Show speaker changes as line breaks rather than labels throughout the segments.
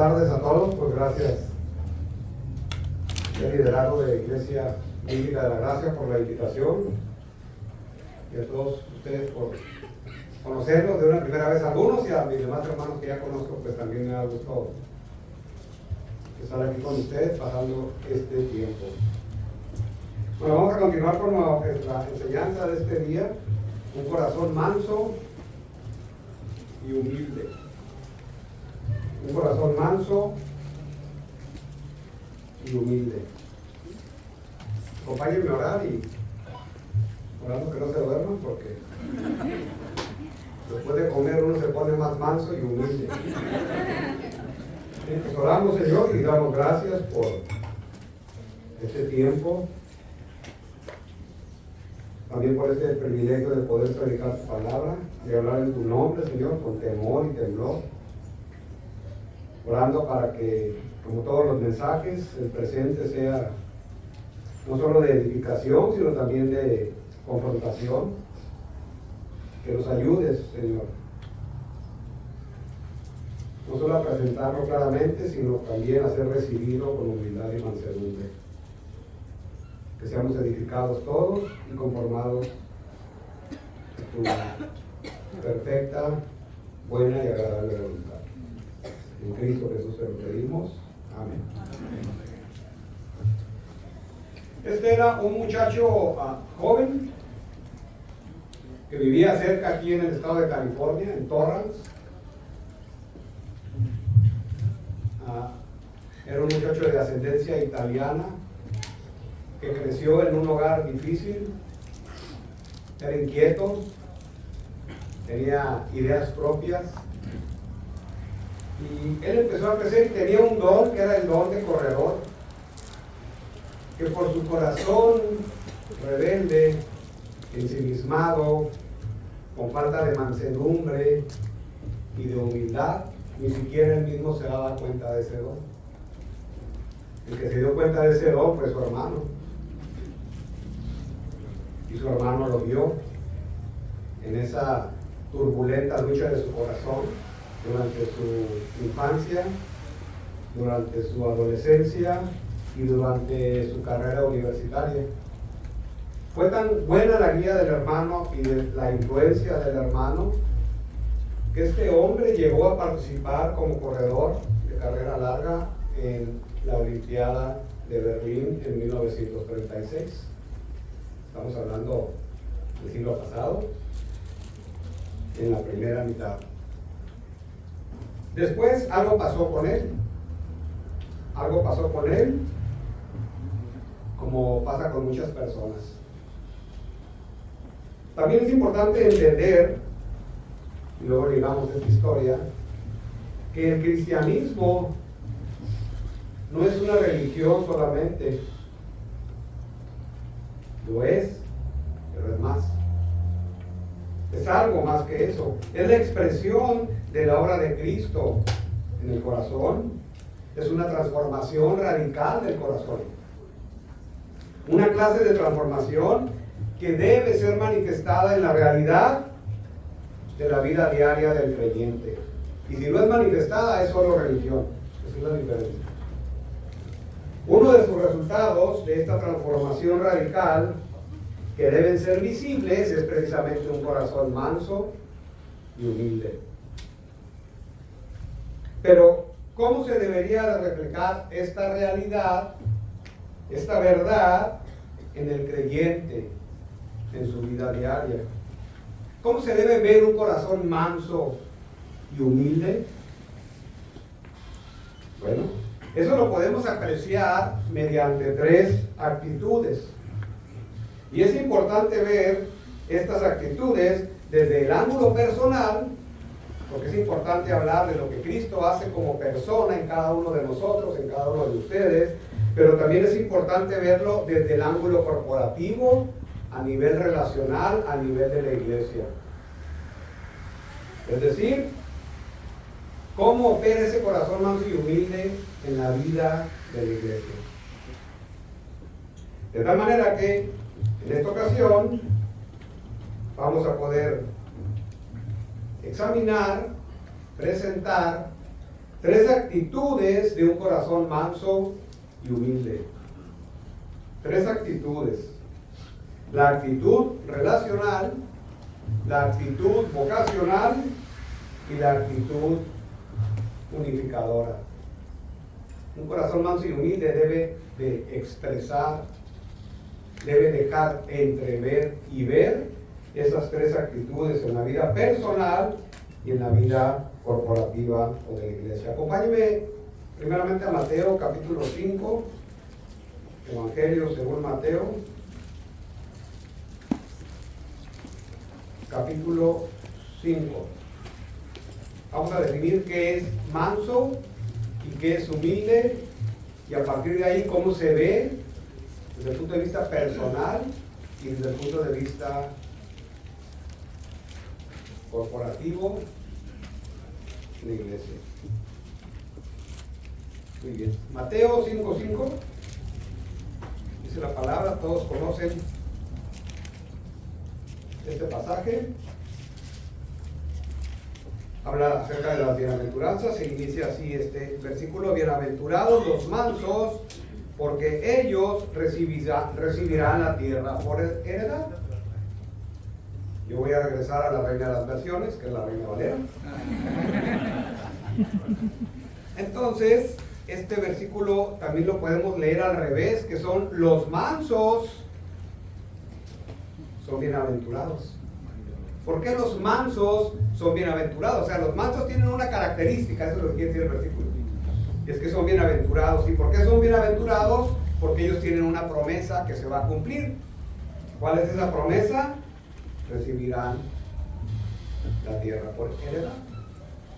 tardes a todos, pues gracias al liderazgo de Iglesia Bíblica de la Gracia por la invitación y a todos ustedes por conocerlos de una primera vez algunos, y a mis demás hermanos que ya conozco, pues también me da gusto estar aquí con ustedes pasando este tiempo. Bueno, vamos a continuar con la enseñanza de este día, un corazón manso y humilde. Un corazón manso y humilde. Acompáñenme a orar y orando que no se duerman, porque después de comer uno se pone más manso y humilde. Pues oramos, Señor, y damos gracias por este tiempo, también por este privilegio de poder predicar tu palabra, de hablar en tu nombre, Señor, con temor y temblor, orando para que, como todos los mensajes, el presente sea no solo de edificación, sino también de confrontación. Que nos ayudes, Señor, no solo a presentarlo claramente, sino también a ser recibido con humildad y mansedumbre. Que seamos edificados todos y conformados a tu perfecta, buena y agradable voluntad. En Cristo Jesús te lo pedimos. Amén. Este era un muchacho joven que vivía cerca aquí en el estado de California, en Torrance. Era un muchacho de ascendencia italiana que creció en un hogar difícil, era inquieto, tenía ideas propias, y él empezó a crecer y tenía un don que era el don de corredor, que por su corazón rebelde, ensimismado, con falta de mansedumbre y de humildad, ni siquiera él mismo se daba cuenta de ese don. El que se dio cuenta de ese don fue su hermano. Y su hermano lo vio en esa turbulenta lucha de su corazón durante su infancia, durante su adolescencia y durante su carrera universitaria. Fue tan buena la guía del hermano y de la influencia del hermano que este hombre llegó a participar como corredor de carrera larga en la Olimpiada de Berlín en 1936. Estamos hablando del siglo pasado, en la primera mitad. Después algo pasó con él. Algo pasó con él, como pasa con muchas personas. También es importante entender, y luego ligamos esta historia, que el cristianismo no es una religión solamente. Lo es, pero es más. Es algo más que eso. Es la expresión de la obra de Cristo en el corazón. Es una transformación radical del corazón. Una clase de transformación que debe ser manifestada en la realidad de la vida diaria del creyente. Y si no es manifestada, es solo religión. Esa es la diferencia. Uno de sus resultados de esta transformación radical que deben ser visibles es precisamente un corazón manso y humilde. Pero, ¿cómo se debería de reflejar esta realidad, esta verdad en el creyente, en su vida diaria? ¿Cómo se debe ver un corazón manso y humilde? Bueno, eso lo podemos apreciar mediante tres actitudes. Y es importante ver estas actitudes desde el ángulo personal, porque es importante hablar de lo que Cristo hace como persona en cada uno de nosotros, en cada uno de ustedes, pero también es importante verlo desde el ángulo corporativo, a nivel relacional, a nivel de la iglesia. Es decir, cómo opera ese corazón manso y humilde en la vida de la iglesia. De tal manera que en esta ocasión vamos a poder examinar, presentar Tres actitudes de un corazón manso y humilde. Tres actitudes. La actitud relacional, la actitud vocacional y la actitud unificadora. Un corazón manso y humilde debe de expresar, debe dejar entrever y ver esas tres actitudes en la vida personal y en la vida corporativa o de la iglesia. Acompáñeme primeramente a Mateo capítulo 5, Evangelio según Mateo, capítulo 5. Vamos a definir qué es manso y qué es humilde, y a partir de ahí cómo se ve desde el punto de vista personal y desde el punto de vista corporativo de la iglesia. Muy bien. Mateo 5:5 dice la palabra, todos conocen este pasaje. Habla acerca de las bienaventuranzas. Se inicia así este versículo: bienaventurados los mansos, porque ellos recibirán la tierra por heredad. Yo voy a regresar a la Reina de las Versiones, que es la Reina Valera. Entonces, este versículo también lo podemos leer al revés, que son los mansos son bienaventurados. ¿Por qué los mansos son bienaventurados? O sea, los mansos tienen una característica, eso es lo que quiere decir el versículo. Y es que son bienaventurados. ¿Y por qué son bienaventurados? Porque ellos tienen una promesa que se va a cumplir. ¿Cuál es esa promesa? Recibirán la tierra por heredad.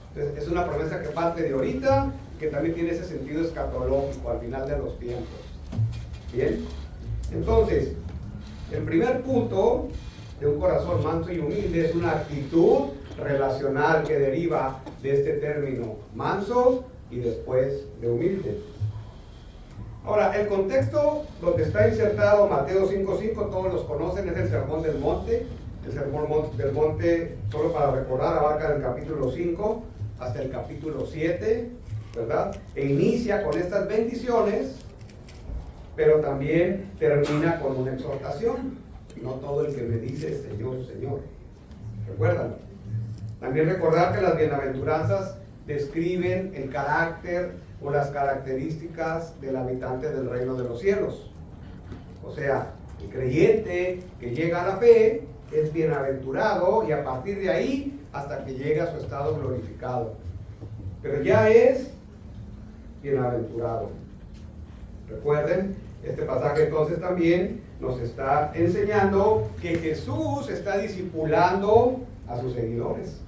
Entonces, es una promesa que parte de ahorita, que también tiene ese sentido escatológico al final de los tiempos. Bien, entonces, el primer punto de un corazón manso y humilde es una actitud relacional que deriva de este término manso y después de humilde. Ahora, el contexto donde está insertado Mateo 5:5, todos los conocen, es el Sermón del Monte. El Sermón del Monte, solo para recordar, abarca del capítulo 5 hasta el capítulo 7, ¿verdad? E inicia con estas bendiciones, pero también termina con una exhortación. No todo el que me dice Señor, Señor. ¿Recuerdan? También recordar que las bienaventuranzas describen el carácter o las características del habitante del reino de los cielos. O sea, el creyente que llega a la fe es bienaventurado, y a partir de ahí hasta que llega a su estado glorificado. Pero ya es bienaventurado. Recuerden, este pasaje entonces también nos está enseñando que Jesús está discipulando a sus seguidores.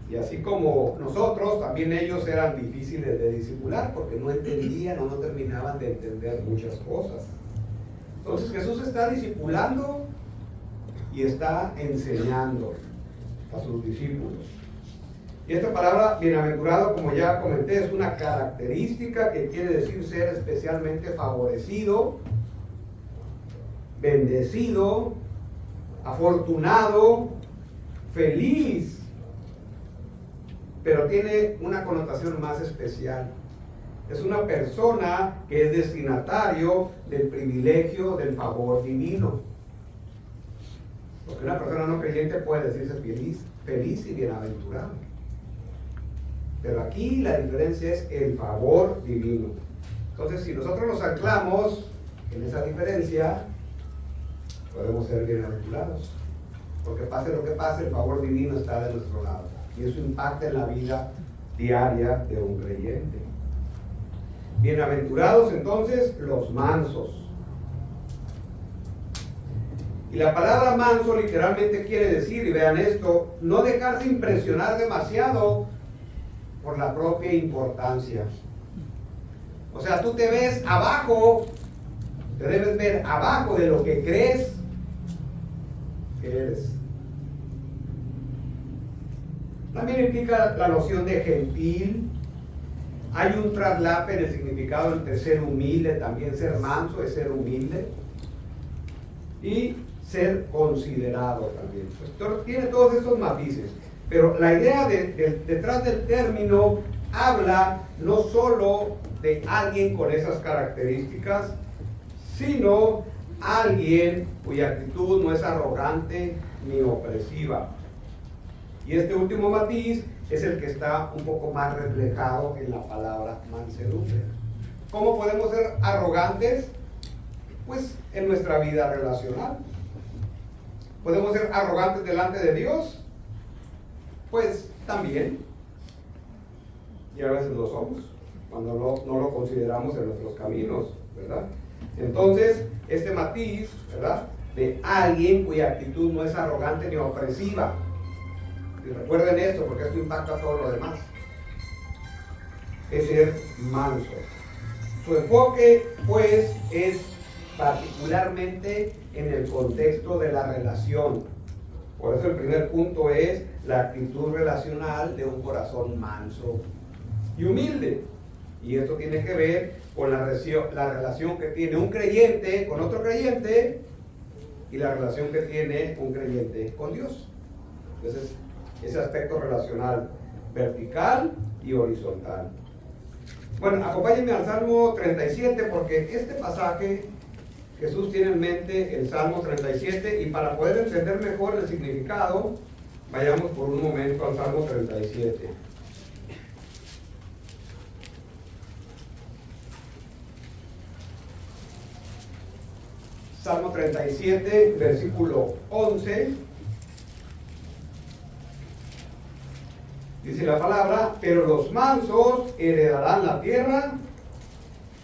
Y así como nosotros, también ellos eran difíciles de discipular porque no entendían o no terminaban de entender muchas cosas. Entonces Jesús está discipulando y está enseñando a sus discípulos. Y esta palabra bienaventurado, como ya comenté, es una característica que quiere decir ser especialmente favorecido, bendecido, afortunado, feliz, pero tiene una connotación más especial. Es una persona que es destinatario del privilegio del favor divino. Porque una persona no creyente puede decirse feliz y bienaventurado. Pero aquí la diferencia es el favor divino. Entonces, si nosotros nos anclamos en esa diferencia, podemos ser bienaventurados. Porque pase lo que pase, el favor divino está de nuestro lado. Y eso impacta en la vida diaria de un creyente. Bienaventurados entonces los mansos. Y la palabra manso literalmente quiere decir, y vean esto, no dejarse impresionar demasiado por la propia importancia. O sea, tú te ves abajo, te debes ver abajo de lo que crees que eres. También implica la noción de gentil. Hay un traslape en el significado entre ser humilde, también ser manso es ser humilde, y ser considerado también. Pues tiene todos estos matices. Pero la idea detrás del término habla no solo de alguien con esas características, sino alguien cuya actitud no es arrogante ni opresiva. Y este último matiz es el que está un poco más reflejado en la palabra mansedumbre. ¿Cómo podemos ser arrogantes? Pues en nuestra vida relacional. ¿Podemos ser arrogantes delante de Dios? Pues también. Y a veces lo somos, cuando no lo consideramos en nuestros caminos, ¿verdad? Entonces, este matiz, ¿verdad?, de alguien cuya actitud no es arrogante ni opresiva. Y recuerden esto, porque esto impacta a todo lo demás. Es ser manso. Su enfoque, pues, es particularmente en el contexto de la relación. Por eso el primer punto es la actitud relacional de un corazón manso y humilde. Y esto tiene que ver con la relación que tiene un creyente con otro creyente y la relación que tiene un creyente con Dios. Entonces, ese aspecto relacional vertical y horizontal. Bueno, acompáñenme al Salmo 37 porque este pasaje Jesús tiene en mente el Salmo 37 y para poder entender mejor el significado, vayamos por un momento al Salmo 37. Salmo 37, versículo 11. Dice la palabra: pero los mansos heredarán la tierra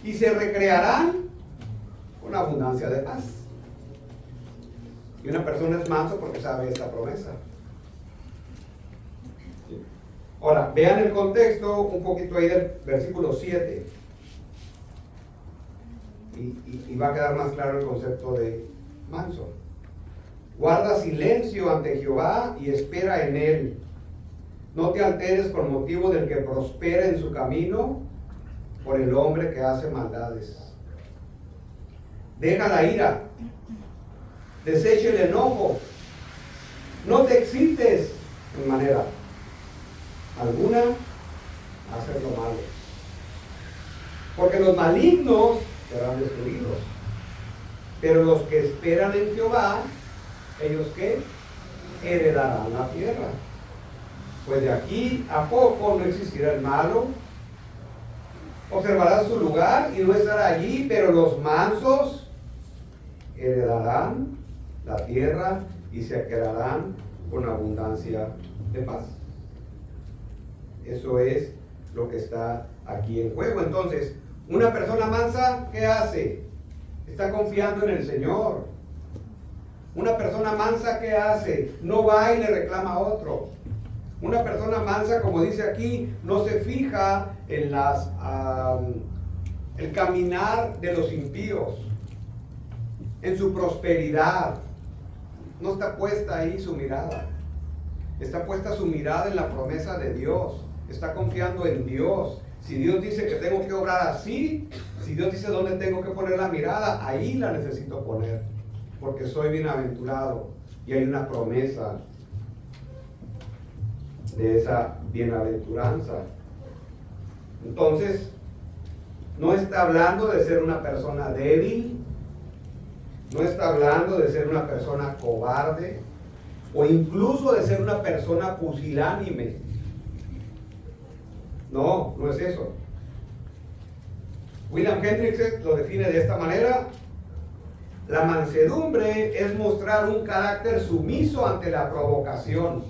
y se recrearán con abundancia de paz. Y una persona es manso porque sabe esta promesa. Ahora, vean el contexto un poquito ahí del versículo 7. Y va a quedar más claro el concepto de manso. Guarda silencio ante Jehová y espera en él. No te alteres con motivo del que prospera en su camino, por el hombre que hace maldades. Deja la ira, desecha el enojo, no te excites en manera alguna a hacer lo malo, porque los malignos serán destruidos, pero los que esperan en Jehová, ellos que heredarán la tierra. Pues de aquí a poco no existirá el malo, observará su lugar y no estará allí, pero los mansos heredarán la tierra y se quedarán con abundancia de paz. Eso es lo que está aquí en juego. Entonces, una persona mansa, ¿qué hace? Está confiando en el Señor. Una persona mansa, ¿qué hace? No va y le reclama a otro. Una persona mansa, como dice aquí, no se fija en el caminar de los impíos, en su prosperidad. No está puesta ahí su mirada. Está puesta su mirada en la promesa de Dios. Está confiando en Dios. Si Dios dice que tengo que obrar así, si Dios dice dónde tengo que poner la mirada, ahí la necesito poner, porque soy bienaventurado y hay una promesa de esa bienaventuranza. Entonces, no está hablando de ser una persona débil, no está hablando de ser una persona cobarde o incluso de ser una persona pusilánime. No, no es eso. William Hendricks lo define de esta manera: la mansedumbre es mostrar un carácter sumiso ante la provocación.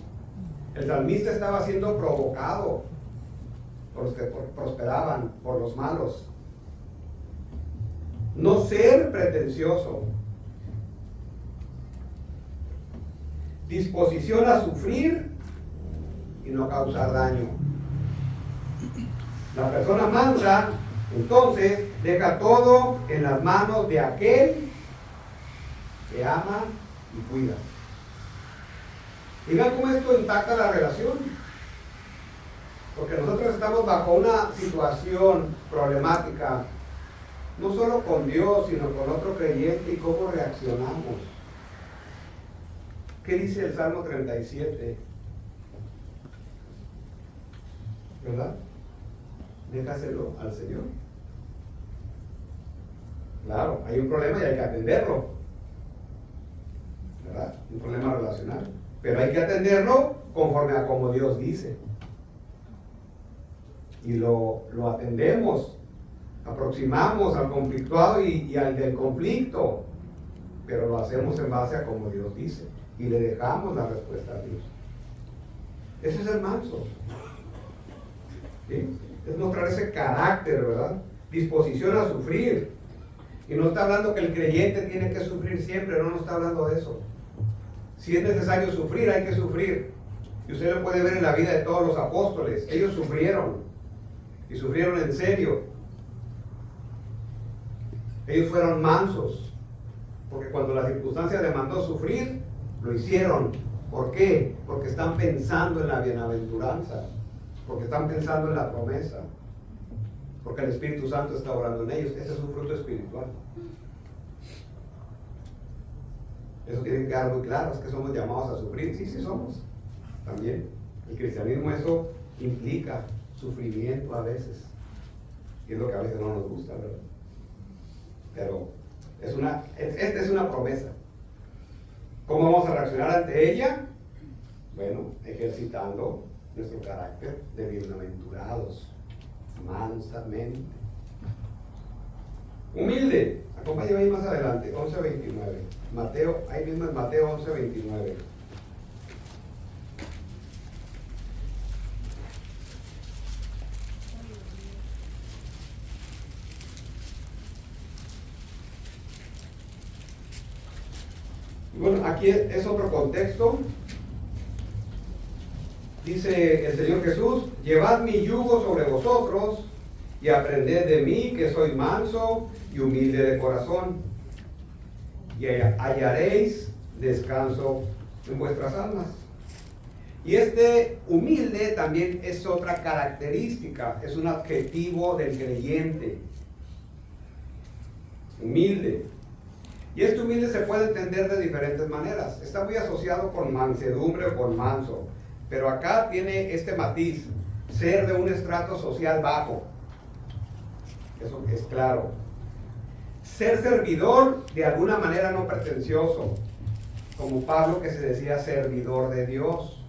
El salmista estaba siendo provocado por los que prosperaban, por los malos. No ser pretencioso. Disposición a sufrir y no causar daño. La persona mansa, entonces, deja todo en las manos de aquel que ama y cuida. Y vean cómo esto impacta la relación. Porque nosotros estamos bajo una situación problemática, no solo con Dios, sino con otro creyente, y cómo reaccionamos. ¿Qué dice el Salmo 37? ¿verdad? Déjaselo al Señor. Claro, hay un problema y hay que atenderlo, ¿verdad? Un problema relacional. Pero hay que atenderlo conforme a como Dios dice. Y lo atendemos, aproximamos al conflictuado y al del conflicto, pero lo hacemos en base a como Dios dice y le dejamos la respuesta a Dios. Ese es el manso, ¿sí? Es mostrar ese carácter, ¿verdad? Disposición a sufrir. Y no está hablando que el creyente tiene que sufrir siempre, no está hablando de eso. Si es necesario sufrir, hay que sufrir. Y usted lo puede ver en la vida de todos los apóstoles. Ellos sufrieron. Y sufrieron en serio. Ellos fueron mansos. Porque cuando la circunstancia les mandó sufrir, lo hicieron. ¿Por qué? Porque están pensando en la bienaventuranza. Porque están pensando en la promesa. Porque el Espíritu Santo está obrando en ellos. Ese es un fruto espiritual. Eso tiene que quedar muy claro. Es que somos llamados a sufrir. Sí, sí somos. También. El cristianismo eso implica sufrimiento a veces. Y es lo que a veces no nos gusta, ¿verdad? Pero esta es una promesa. ¿Cómo vamos a reaccionar ante ella? Bueno, ejercitando nuestro carácter de bienaventurados. Mansamente. Humilde. Acompáñame ahí más adelante, 11:29. Mateo, ahí mismo es Mateo 11:29. Bueno, aquí es otro contexto. Dice el Señor Jesús: llevad mi yugo sobre vosotros y aprended de mí, que soy manso y humilde de corazón, y hallaréis descanso en vuestras almas. Y este humilde también es otra característica, es un adjetivo del creyente. Humilde. Y este humilde se puede entender de diferentes maneras. Está muy asociado con mansedumbre o con manso. Pero acá tiene este matiz, ser de un estrato social bajo. Eso es claro. Ser servidor de alguna manera no pretencioso, como Pablo, que se decía servidor de Dios.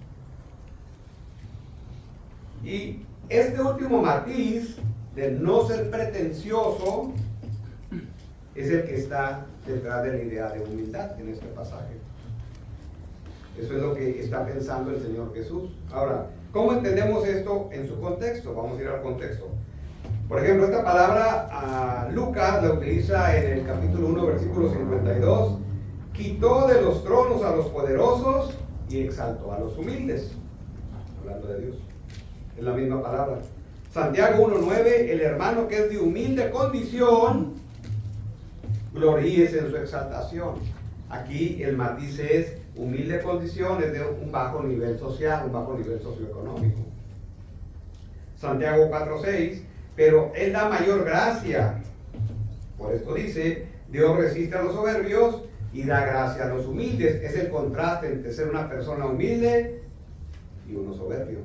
Y este último matiz de no ser pretencioso es el que está detrás de la idea de humildad en este pasaje. Eso es lo que está pensando el Señor Jesús. Ahora, ¿cómo entendemos esto en su contexto? Vamos a ir al contexto. Por ejemplo, esta palabra Lucas la utiliza en el capítulo 1, versículo 52. Quitó de los tronos a los poderosos y exaltó a los humildes. Hablando de Dios. Es la misma palabra. Santiago 1:9, el hermano que es de humilde condición, gloríese en su exaltación. Aquí el matiz es humilde condición, es de un bajo nivel social, un bajo nivel socioeconómico. Santiago 4:6, pero Él da mayor gracia. Por esto dice, Dios resiste a los soberbios y da gracia a los humildes. Es el contraste entre ser una persona humilde y uno soberbio,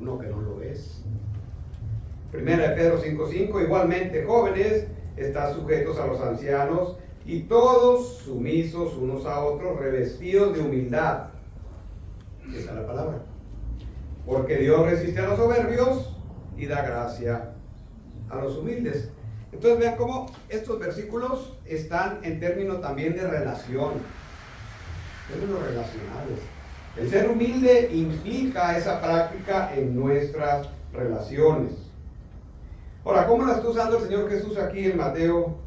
uno que no lo es. Primera de Pedro 5:5, igualmente jóvenes, están sujetos a los ancianos y todos sumisos unos a otros, revestidos de humildad. Esa es la palabra. Porque Dios resiste a los soberbios y da gracia a los humildes. Entonces vean cómo estos versículos están en términos también de relación, términos relacionales. El ser humilde implica esa práctica en nuestras relaciones. Ahora, ¿cómo la está usando el Señor Jesús aquí en Mateo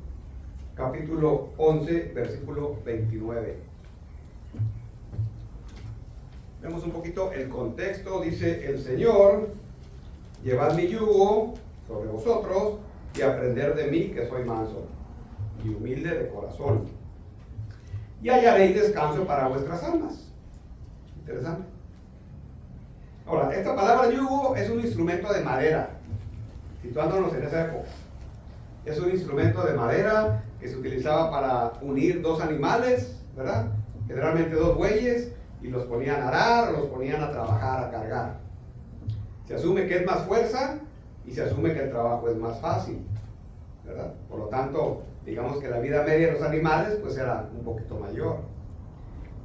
capítulo 11, versículo 29? Vemos un poquito el contexto. Dice el Señor: llevad mi yugo sobre vosotros y aprender de mí, que soy manso y humilde de corazón, y hallaréis descanso para vuestras almas. Interesante. Ahora, esta palabra yugo es un instrumento de madera, situándonos en esa época. Es un instrumento de madera que se utilizaba para unir dos animales, ¿verdad? Generalmente dos bueyes, y los ponían a arar, los ponían a trabajar, a cargar. Se asume que es más fuerza y se asume que el trabajo es más fácil, ¿verdad? Por lo tanto, digamos que la vida media de los animales pues era un poquito mayor.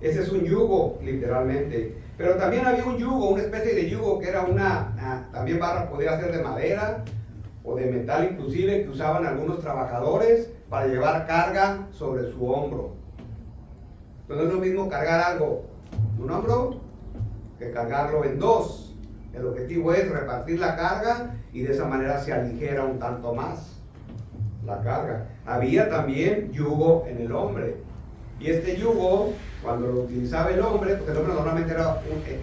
Ese es un yugo, literalmente. Pero también había un yugo, una especie de yugo que era también podía ser de madera o de metal inclusive, que usaban algunos trabajadores para llevar carga sobre su hombro. Entonces no es lo mismo cargar algo en un hombro que cargarlo en dos. El objetivo es repartir la carga y de esa manera se aligera un tanto más la carga. Había también yugo en el hombre. Y este yugo, cuando lo utilizaba el hombre, porque el hombre normalmente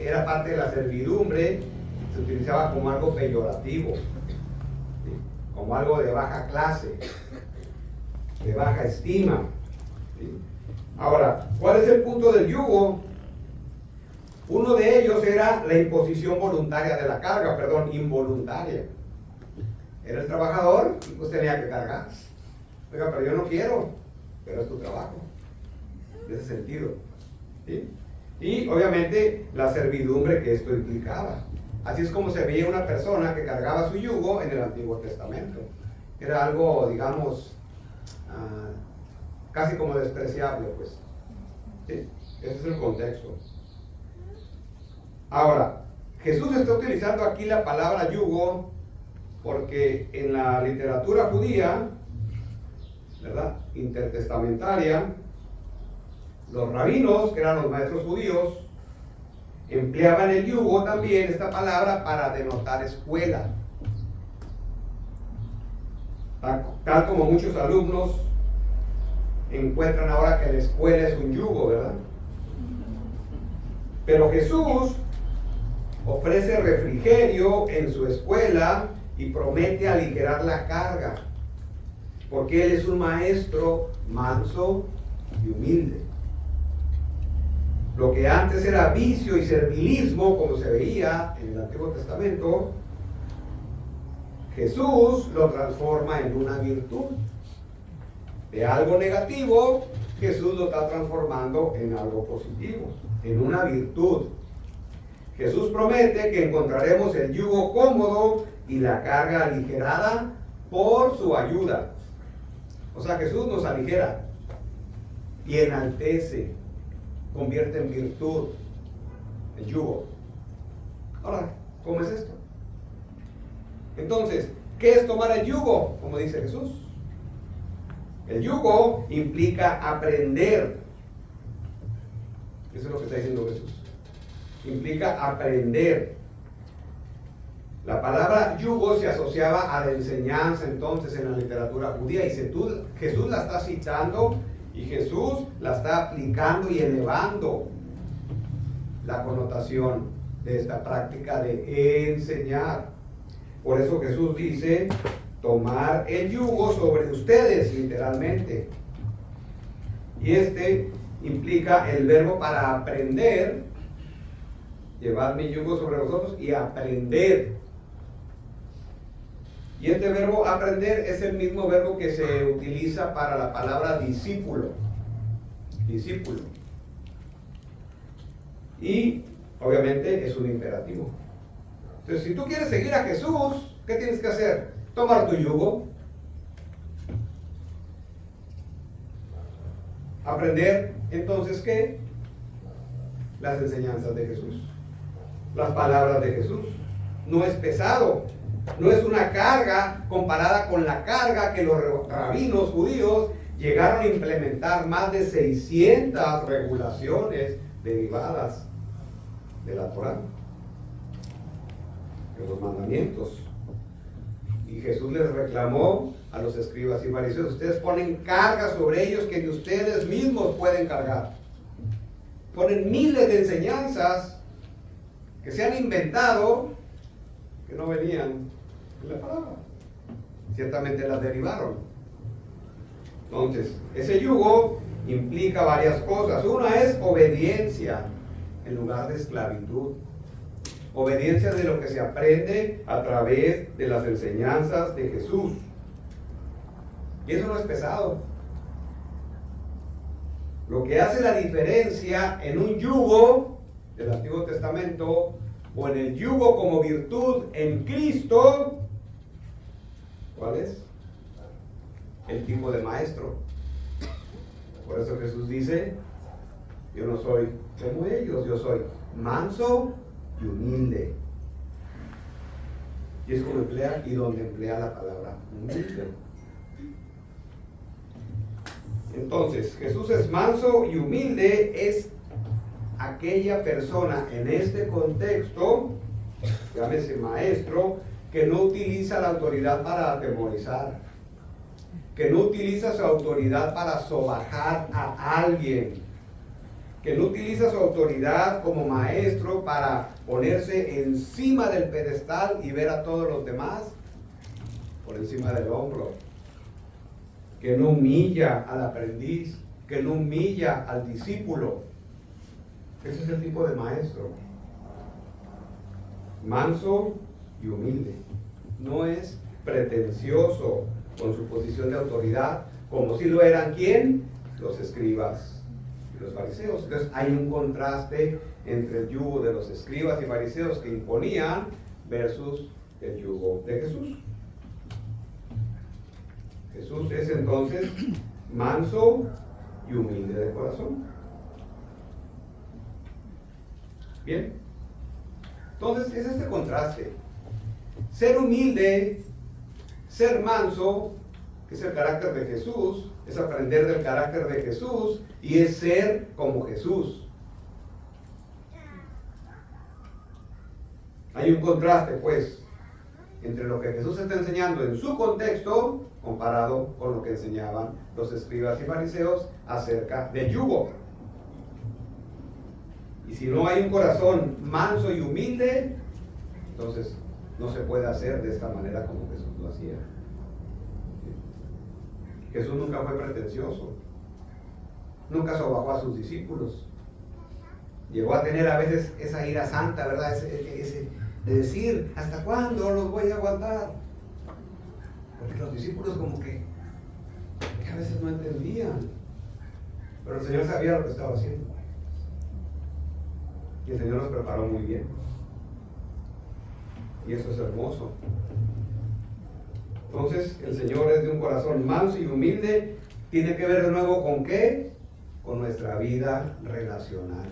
era parte de la servidumbre, se utilizaba como algo peyorativo, ¿sí? Como algo de baja clase, de baja estima, ¿sí? Ahora, ¿cuál es el punto del yugo? Uno de ellos era la imposición voluntaria de la carga, involuntaria. Era el trabajador y pues tenía que cargar. Oiga, pero yo no quiero, pero es tu trabajo. En ese sentido, ¿sí? Y obviamente la servidumbre que esto implicaba. Así es como se veía una persona que cargaba su yugo en el Antiguo Testamento. Era algo, digamos, casi como despreciable, pues. ¿Sí? Ese es el contexto. Ahora, Jesús está utilizando aquí la palabra yugo porque en la literatura judía, ¿verdad?, intertestamentaria, los rabinos, que eran los maestros judíos, empleaban el yugo también, esta palabra, para denotar escuela. Tal como muchos alumnos encuentran ahora que la escuela es un yugo, ¿verdad? Pero Jesús ofrece refrigerio en su escuela y promete aligerar la carga, porque Él es un maestro manso y humilde. Lo que antes era vicio y servilismo, como se veía en el Antiguo Testamento, Jesús lo transforma en una virtud. De algo negativo, Jesús lo está transformando en algo positivo, en una virtud. Jesús promete que encontraremos el yugo cómodo y la carga aligerada por su ayuda. O sea, Jesús nos aligera y enaltece, convierte en virtud el yugo. Ahora, ¿cómo es esto? Entonces, ¿qué es tomar el yugo? Como dice Jesús. El yugo implica aprender. Eso es lo que está diciendo Jesús. Implica aprender. La palabra yugo se asociaba a la enseñanza entonces en la literatura judía y Jesús la está citando y Jesús la está aplicando y elevando la connotación de esta práctica de enseñar. Por eso Jesús dice, tomar el yugo sobre ustedes, literalmente. Y este implica el verbo para aprender, llevar mi yugo sobre vosotros y aprender. Y este verbo aprender es el mismo verbo que se utiliza para la palabra discípulo. Discípulo. Y obviamente es un imperativo. Entonces, si tú quieres seguir a Jesús, ¿qué tienes que hacer? Tomar tu yugo. Aprender, entonces, ¿qué? Las enseñanzas de Jesús. Las palabras de Jesús. No es pesado. No es una carga comparada con la carga que los rabinos judíos llegaron a implementar, más de 600 regulaciones derivadas de la Torá, de los mandamientos. Y Jesús les reclamó a los escribas y fariseos, ustedes ponen carga sobre ellos que ni ustedes mismos pueden cargar. Ponen miles de enseñanzas que se han inventado que no venían en la palabra. Ciertamente las derivaron. Entonces, ese yugo implica varias cosas. Una es obediencia en lugar de esclavitud. Obediencia de lo que se aprende a través de las enseñanzas de Jesús. Y eso no es pesado. Lo que hace la diferencia en un yugo del Antiguo Testamento o en el yugo como virtud en Cristo, ¿cuál es? El tipo de maestro. Por eso Jesús dice, yo no soy como ellos, yo soy manso y humilde. Y es como emplea y donde emplea la palabra humilde. Entonces, Jesús es manso y humilde, es aquella persona en este contexto, llámese maestro, que no utiliza la autoridad para atemorizar, que no utiliza su autoridad para sobajar a alguien, que no utiliza su autoridad como maestro para ponerse encima del pedestal y ver a todos los demás por encima del hombro, que no humilla al aprendiz, que no humilla al discípulo. Ese es el tipo de maestro. Manso y humilde. No es pretencioso con su posición de autoridad, como si lo eran, ¿quién? Los escribas y los fariseos. Entonces hay un contraste entre el yugo de los escribas y fariseos que imponían versus el yugo de Jesús. Jesús es entonces manso y humilde de corazón. Bien, entonces es este contraste. Ser humilde, ser manso, que es el carácter de Jesús, es aprender del carácter de Jesús y es ser como Jesús. Hay un contraste, pues, entre lo que Jesús está enseñando en su contexto comparado con lo que enseñaban los escribas y fariseos acerca del yugo. Y si no hay un corazón manso y humilde, entonces no se puede hacer de esta manera como Jesús lo hacía. Jesús nunca fue pretencioso, nunca sobajó a sus discípulos. Llegó a tener a veces esa ira santa, ¿verdad? Ese de decir, ¿hasta cuándo los voy a aguantar? Porque los discípulos como que a veces no entendían. Pero el Señor sabía lo que estaba haciendo. Y el Señor los preparó muy bien. Y eso es hermoso. Entonces, el Señor es de un corazón manso y humilde. Tiene que ver de nuevo con ¿qué? Con nuestra vida relacional.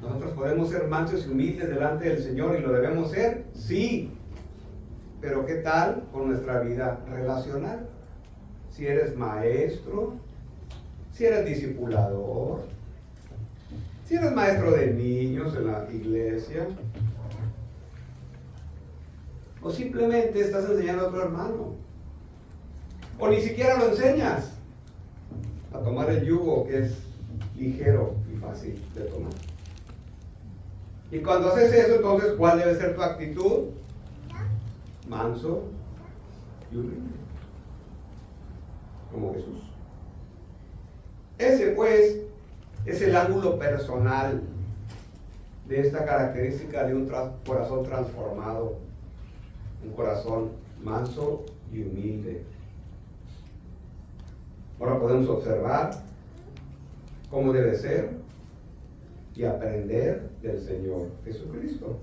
¿Nosotros podemos ser mansos y humildes delante del Señor y lo debemos ser? Sí. Pero ¿qué tal con nuestra vida relacional? Si eres maestro, si eres discipulador, si eres maestro de niños en la iglesia, o simplemente estás enseñando a otro hermano, o ni siquiera lo enseñas a tomar el yugo que es ligero y fácil de tomar. Y cuando haces eso, entonces, ¿cuál debe ser tu actitud? Manso y humilde, como Jesús. Ese, pues, es el ángulo personal de esta característica de un corazón transformado, un corazón manso y humilde. Ahora podemos observar cómo debe ser y aprender del Señor Jesucristo,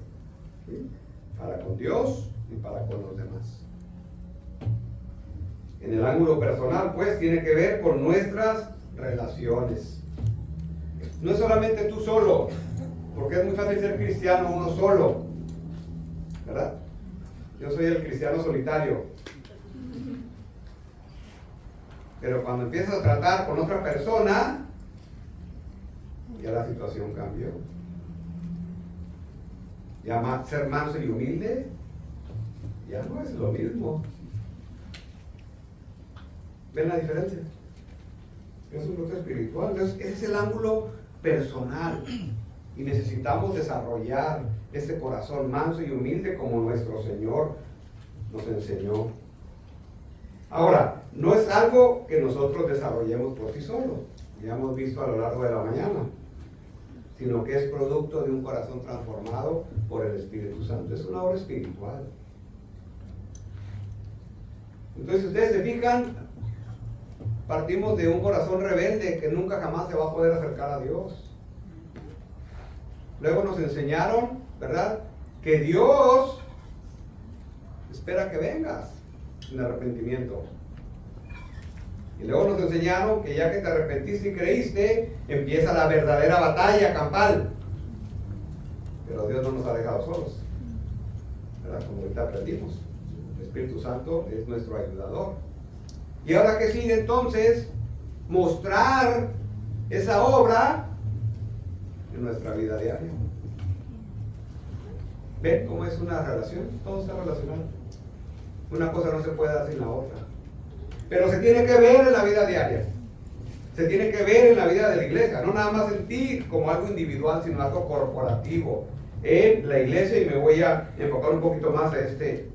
¿sí? Para con Dios y para con los demás. En el ángulo personal, pues, tiene que ver con nuestras relaciones. No es solamente tú solo, porque es muy fácil ser cristiano uno solo, ¿verdad? Yo soy el cristiano solitario. Pero cuando empiezas a tratar con otra persona, ya la situación cambió. Ya ser manso y humilde ya no es lo mismo. ¿Ven la diferencia? Es un fruto espiritual. Entonces, ese es el ángulo personal. Y necesitamos desarrollar este corazón manso y humilde como nuestro Señor nos enseñó. Ahora, no es algo que nosotros desarrollemos por sí solos, ya hemos visto a lo largo de la mañana, sino que es producto de un corazón transformado por el Espíritu Santo. Es una obra espiritual. Entonces, si ustedes se fijan, partimos de un corazón rebelde que nunca jamás se va a poder acercar a Dios. Luego nos enseñaron, ¿verdad?, que Dios espera que vengas en arrepentimiento. Y luego nos enseñaron que ya que te arrepentiste y creíste, empieza la verdadera batalla campal. Pero Dios no nos ha dejado solos, ¿verdad? Como ahorita aprendimos, el Espíritu Santo es nuestro ayudador. Y ahora que sigue entonces, mostrar esa obra en nuestra vida diaria. ¿Ven cómo es una relación? Todo está relacionado. Una cosa no se puede dar sin la otra. Pero se tiene que ver en la vida diaria. Se tiene que ver en la vida de la iglesia. No nada más en ti como algo individual, sino algo corporativo en la iglesia. Y me voy a enfocar un poquito más a este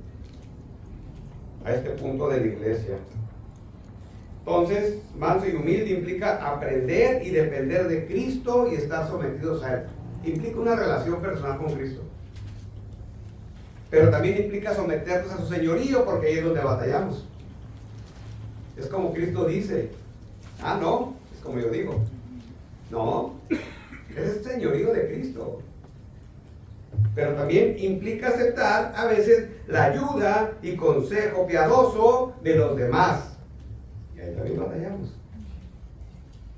punto de la iglesia. Entonces, manso y humilde implica aprender y depender de Cristo y estar sometidos a Él. Implica una relación personal con Cristo. Pero también implica someternos a su señorío, porque ahí es donde batallamos. Es como Cristo dice, no, es como yo digo. No, es el señorío de Cristo. Pero también implica aceptar a veces la ayuda y consejo piadoso de los demás. Y ahí también batallamos.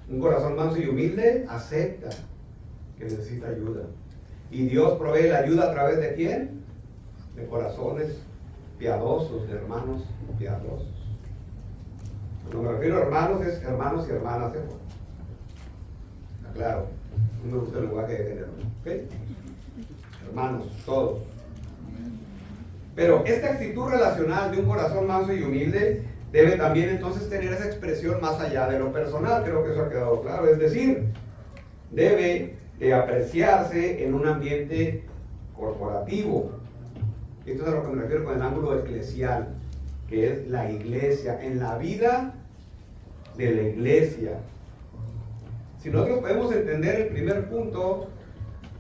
Un corazón manso y humilde acepta que necesita ayuda. Y Dios provee la ayuda a través de ¿quién? De corazones piadosos, de hermanos piadosos. Cuando me refiero a hermanos, es hermanos y hermanas. Claro, no me gusta el lenguaje de género. ¿Okay? Hermanos, todos. Pero esta actitud relacional de un corazón manso y humilde debe también entonces tener esa expresión más allá de lo personal. Creo que eso ha quedado claro. Es decir, debe de apreciarse en un ambiente corporativo. Esto es a lo que me refiero con el ángulo eclesial, que es la iglesia, en la vida de la iglesia. Si nosotros podemos entender el primer punto,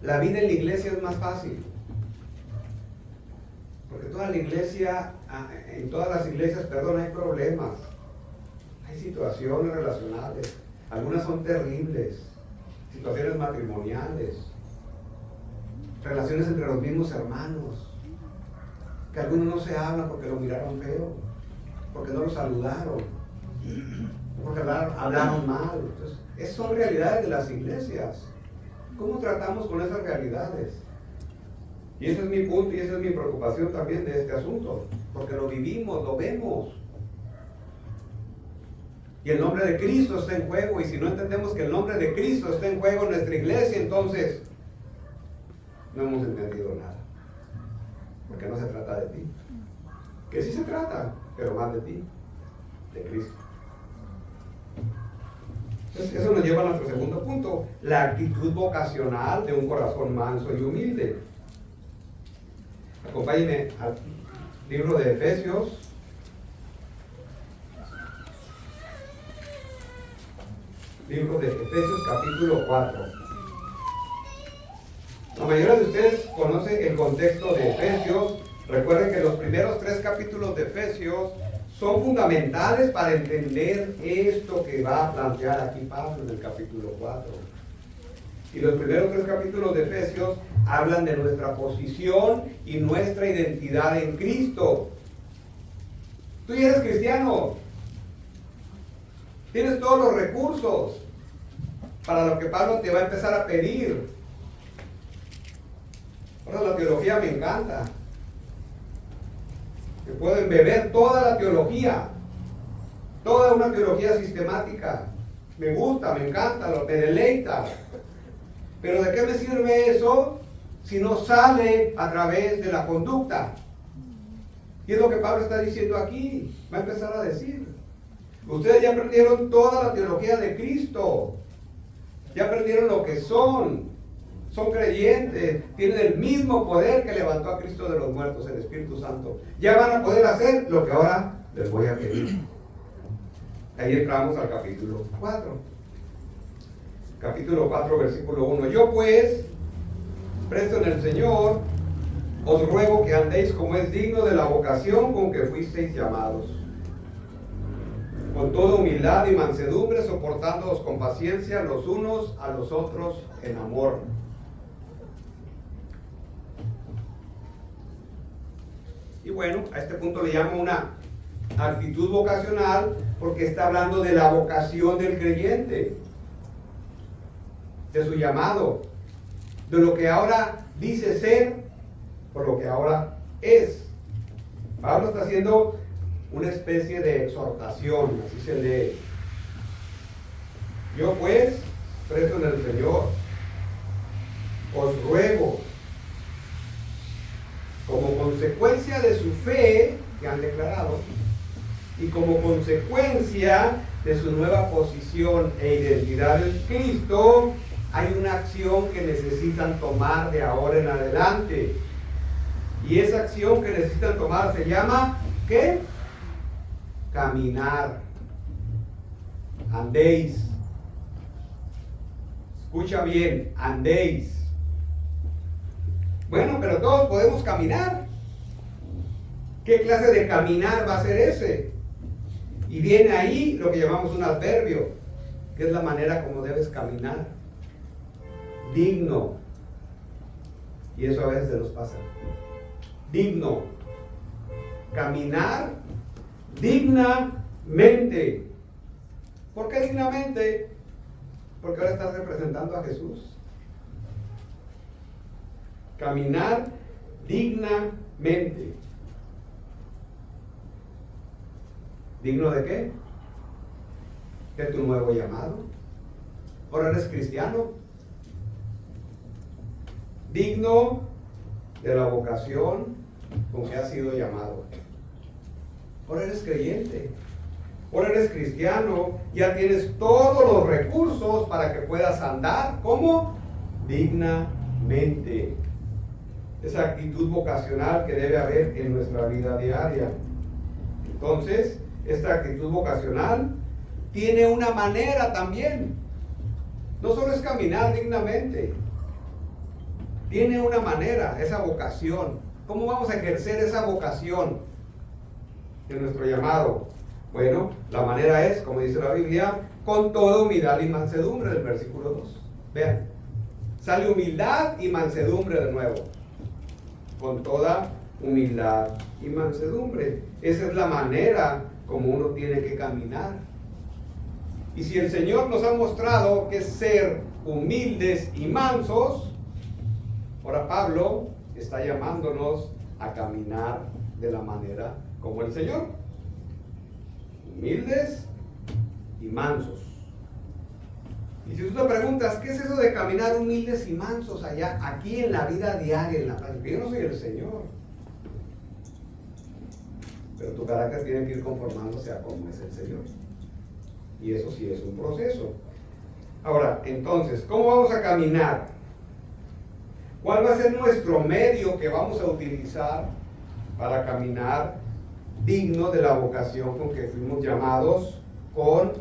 la vida en la iglesia es más fácil. Porque toda la iglesia, en todas las iglesias, hay problemas. Hay situaciones relacionales. Algunas son terribles. Situaciones matrimoniales. Relaciones entre los mismos hermanos. Que algunos no se hablan porque lo miraron feo, porque no lo saludaron, porque hablaron mal. Entonces, esas son realidades de las iglesias. ¿Cómo tratamos con esas realidades? Y ese es mi punto y esa es mi preocupación también de este asunto, porque lo vivimos, lo vemos. Y el nombre de Cristo está en juego, y si no entendemos que el nombre de Cristo está en juego en nuestra iglesia, entonces no hemos entendido nada. Porque no se trata de ti. Que sí se trata, pero más de ti, de Cristo. Entonces, eso nos lleva a nuestro segundo punto, la actitud vocacional de un corazón manso y humilde. Acompáñenme al libro de Efesios. Libro de Efesios, capítulo 4. La mayoría de ustedes conocen el contexto de Efesios. Recuerden que los primeros 3 capítulos de Efesios son fundamentales para entender esto que va a plantear aquí Pablo en el capítulo 4. Y los primeros 3 capítulos de Efesios hablan de nuestra posición y nuestra identidad en Cristo. Tú ya eres cristiano. Tienes todos los recursos para lo que Pablo te va a empezar a pedir. Ahora la teología me encanta. Que pueden beber toda la teología. Toda una teología sistemática. Me gusta, me encanta, me deleita. Pero ¿de qué me sirve eso si no sale a través de la conducta? Y es lo que Pablo está diciendo aquí. Va a empezar a decir. Ustedes ya aprendieron toda la teología de Cristo. Ya aprendieron lo que son. Son creyentes, tienen el mismo poder que levantó a Cristo de los muertos, el Espíritu Santo. Ya van a poder hacer lo que ahora les voy a pedir. Ahí entramos al capítulo 4. Capítulo 4, versículo 1. Yo pues, presto en el Señor, os ruego que andéis como es digno de la vocación con que fuisteis llamados, con toda humildad y mansedumbre, soportándoos con paciencia los unos a los otros en amor, bueno, a este punto le llamo una actitud vocacional porque está hablando de la vocación del creyente, de su llamado, de lo que ahora dice ser, por lo que ahora es. Pablo está haciendo una especie de exhortación, así se lee. Yo pues, preso en el Señor, os ruego, como consecuencia de su fe que han declarado, y como consecuencia de su nueva posición e identidad en Cristo, hay una acción que necesitan tomar de ahora en adelante. Y esa acción que necesitan tomar se llama, ¿qué? Caminar. Andéis. Escucha bien, andéis. Bueno, pero todos podemos caminar. ¿Qué clase de caminar va a ser ese? Y viene ahí lo que llamamos un adverbio, que es la manera como debes caminar. Digno. Y eso a veces se nos pasa. Digno. Caminar dignamente. ¿Por qué dignamente? Porque ahora estás representando a Jesús. Caminar dignamente. ¿Digno de qué? De tu nuevo llamado. Ahora eres cristiano. Digno de la vocación con que has sido llamado. Ahora eres creyente. Ahora eres cristiano. Ya tienes todos los recursos para que puedas andar. ¿Cómo? Dignamente. Esa actitud vocacional que debe haber en nuestra vida diaria. Entonces, esta actitud vocacional tiene una manera también. No solo es caminar dignamente. Tiene una manera, esa vocación. ¿Cómo vamos a ejercer esa vocación de nuestro llamado? Bueno, la manera es, como dice la Biblia, con toda humildad y mansedumbre, del versículo 2. Vean, sale humildad y mansedumbre de nuevo. Con toda humildad y mansedumbre. Esa es la manera como uno tiene que caminar. Y si el Señor nos ha mostrado que es ser humildes y mansos, ahora Pablo está llamándonos a caminar de la manera como el Señor. Humildes y mansos. Y si tú te preguntas, ¿qué es eso de caminar humildes y mansos allá, aquí en la vida diaria, en la práctica? Yo no soy el Señor. Pero tu carácter tiene que ir conformándose a cómo es el Señor. Y eso sí es un proceso. Ahora, entonces, ¿cómo vamos a caminar? ¿Cuál va a ser nuestro medio que vamos a utilizar para caminar digno de la vocación con que fuimos llamados, con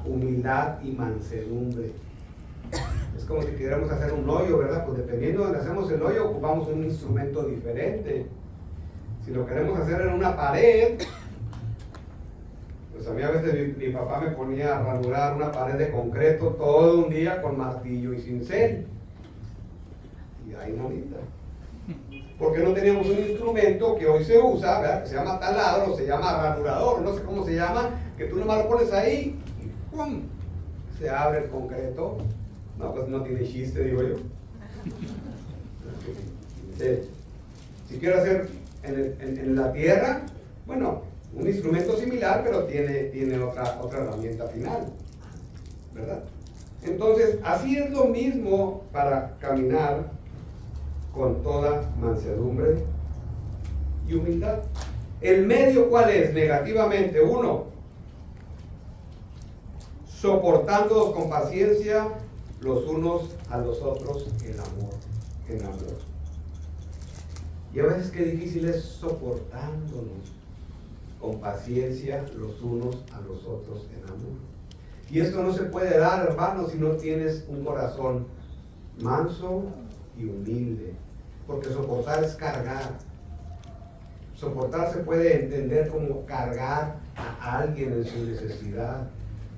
humildad y mansedumbre? Es como si quisiéramos hacer un hoyo, ¿verdad? Pues dependiendo de donde hacemos el hoyo, ocupamos un instrumento diferente. Si lo queremos hacer en una pared, pues a mí a veces mi papá me ponía a ranurar una pared de concreto todo un día con martillo y cincel. Y ahí bonita. Porque no teníamos un instrumento que hoy se usa, ¿verdad? Que se llama taladro, se llama ranurador, no sé cómo se llama, que tú nomás lo pones ahí y ¡pum! Se abre el concreto. No, pues no tiene chiste, digo yo. Si quiero hacer en la tierra, bueno, un instrumento similar, pero tiene otra herramienta final, ¿verdad? Entonces, así es lo mismo para caminar con toda mansedumbre y humildad. ¿El medio cuál es? Negativamente, 1, soportándonos con paciencia los unos a los otros en amor. Y a veces qué difícil es soportándonos con paciencia los unos a los otros en amor. Y esto no se puede dar, hermanos, si no tienes un corazón manso y humilde. Porque soportar es cargar. Soportar se puede entender como cargar a alguien en su necesidad.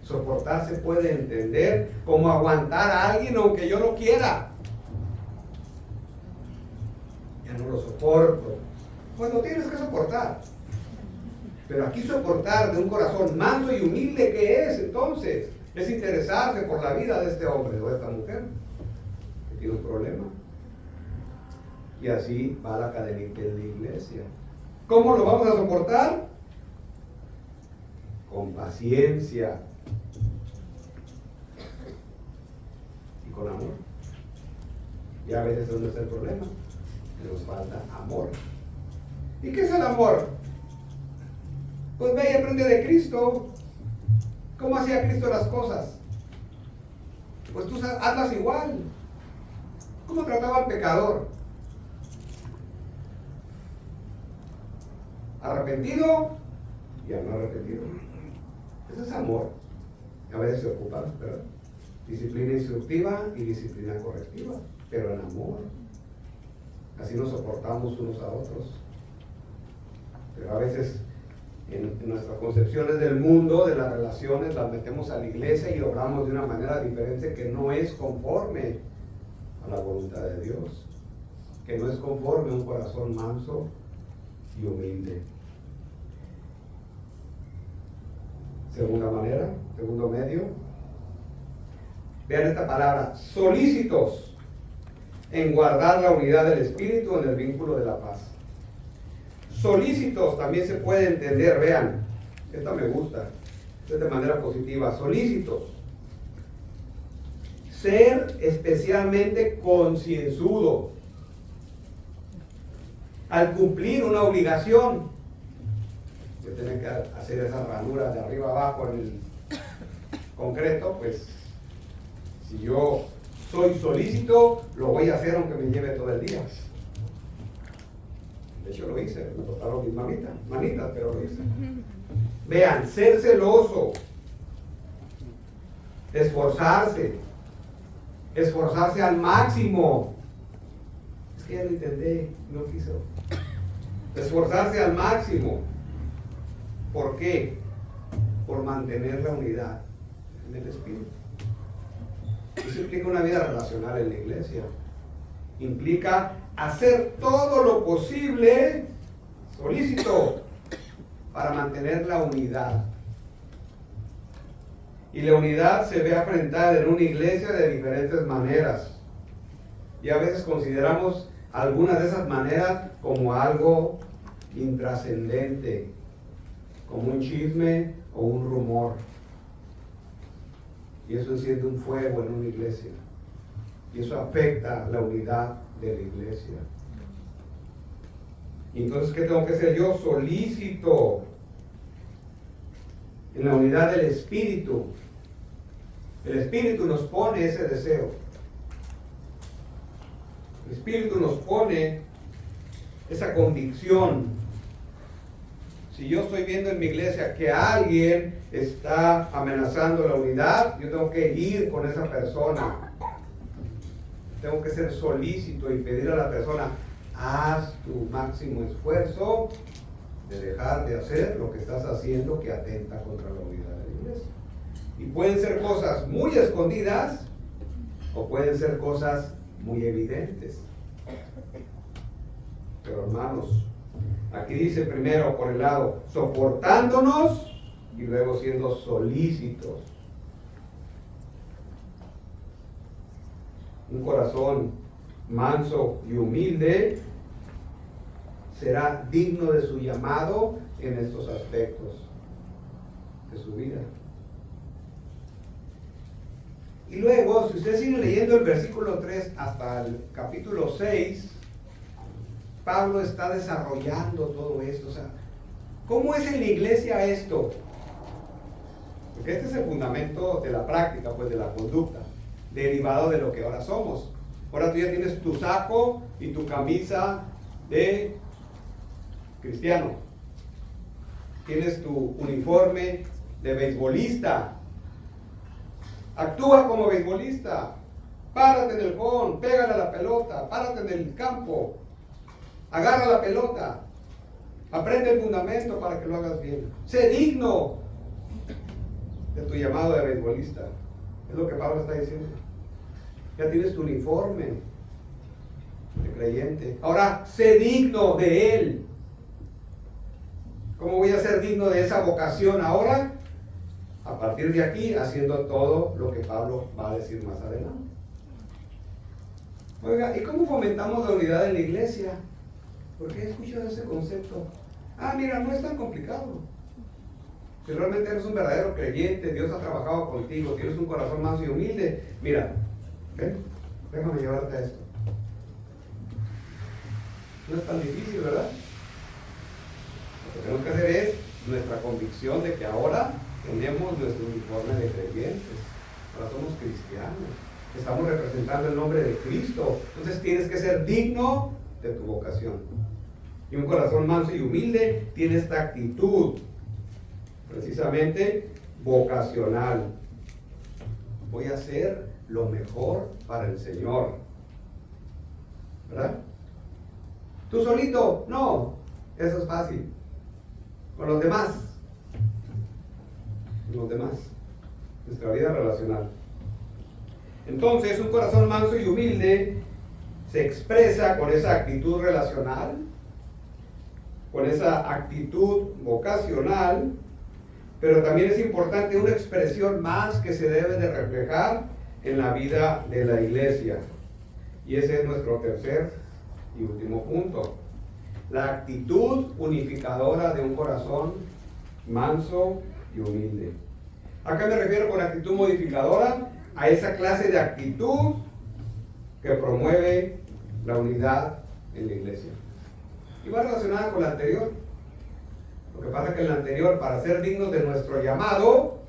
Soportar se puede entender como aguantar a alguien aunque yo no quiera. Ya no lo soporto. pues lo tienes que soportar. Pero aquí soportar de un corazón manso y humilde, ¿qué es entonces? Es interesarse por la vida de este hombre o de esta mujer que tiene un problema. Y así va la cadenita en la iglesia. ¿Cómo lo vamos a soportar? Con paciencia y con amor. Y a veces ese no es el problema, nos falta amor. ¿Y qué es el amor? Pues ve y aprende de Cristo. ¿Cómo hacía Cristo las cosas? Pues tú hazlas igual. ¿Cómo trataba al pecador? Arrepentido y al no arrepentido. Eso es amor. A veces se ocupa, ¿verdad? Disciplina instructiva y disciplina correctiva, pero en amor. Así nos soportamos unos a otros. Pero a veces en nuestras concepciones del mundo, de las relaciones, las metemos a la iglesia y obramos de una manera diferente que no es conforme a la voluntad de Dios, que no es conforme a un corazón manso y humilde. Segunda manera, segundo medio. Vean esta palabra, solícitos en guardar la unidad del Espíritu en el vínculo de la paz. Solícitos también se puede entender, vean, esta me gusta, es de manera positiva, solícitos. Ser especialmente concienzudo al cumplir una obligación. Que tienen que hacer esa ranura de arriba abajo en el concreto, pues si yo soy solícito, lo voy a hacer aunque me lleve todo el día. De hecho lo hice, me cortaron mis manitas, pero lo hice. Vean, ser celoso, esforzarse al máximo. Es que ya lo intenté, no quiso. Esforzarse al máximo. ¿Por qué? Por mantener la unidad en el Espíritu. Eso implica una vida relacional en la iglesia. Implica hacer todo lo posible, solícito, para mantener la unidad. Y la unidad se ve afrontada en una iglesia de diferentes maneras. Y a veces consideramos algunas de esas maneras como algo intrascendente, como un chisme o un rumor. Y eso enciende un fuego en una iglesia. Y eso afecta la unidad de la iglesia. Y entonces, ¿qué tengo que ser yo? Solícito en la unidad del Espíritu. El Espíritu nos pone ese deseo. El Espíritu nos pone esa convicción. Si yo estoy viendo en mi iglesia que alguien está amenazando la unidad, yo tengo que ir con esa persona. Tengo que ser solícito y pedir a la persona, haz tu máximo esfuerzo de dejar de hacer lo que estás haciendo que atenta contra la unidad de la iglesia. Y pueden ser cosas muy escondidas o pueden ser cosas muy evidentes. Pero hermanos, aquí dice primero por el lado, soportándonos y luego siendo solícitos. Un corazón manso y humilde será digno de su llamado en estos aspectos de su vida. Y luego, si ustedes siguen leyendo el versículo 3 hasta el capítulo 6, Pablo está desarrollando todo esto. O sea, ¿cómo es en la iglesia esto? Porque este es el fundamento de la práctica, pues de la conducta, derivado de lo que ahora somos. Ahora tú ya tienes tu saco y tu camisa de cristiano. Tienes tu uniforme de beisbolista. Actúa como beisbolista. Párate en el home, pégale a la pelota, párate en el campo. Agarra la pelota. Aprende el fundamento para que lo hagas bien. Sé digno de tu llamado de beisbolista. Es lo que Pablo está diciendo. Ya tienes tu uniforme de creyente. Ahora, sé digno de él. ¿Cómo voy a ser digno de esa vocación ahora? A partir de aquí, haciendo todo lo que Pablo va a decir más adelante. Oiga, ¿y cómo fomentamos la unidad en la iglesia? Porque he escuchado ese concepto. Ah, mira, no es tan complicado. Si realmente eres un verdadero creyente, Dios ha trabajado contigo, tienes un corazón manso y humilde, mira, ven, déjame llevarte a esto. No es tan difícil, ¿verdad? Lo que tenemos que hacer es nuestra convicción de que ahora tenemos nuestro uniforme de creyentes. Ahora somos cristianos. Estamos representando el nombre de Cristo. Entonces tienes que ser digno de tu vocación. Y un corazón manso y humilde tiene esta actitud, precisamente vocacional. Voy a hacer lo mejor para el Señor. ¿Verdad? ¿Tú solito? No, eso es fácil. Con los demás. Con los demás. Nuestra vida relacional. Entonces, un corazón manso y humilde se expresa con esa actitud relacional, con esa actitud vocacional, pero también es importante una expresión más que se debe de reflejar en la vida de la iglesia. Y ese es nuestro tercer y último punto. La actitud unificadora de un corazón manso y humilde. ¿A qué me refiero con actitud modificadora? A esa clase de actitud que promueve la unidad en la iglesia. Y va relacionada con la anterior. Lo que pasa es que en la anterior, para ser dignos de nuestro llamado,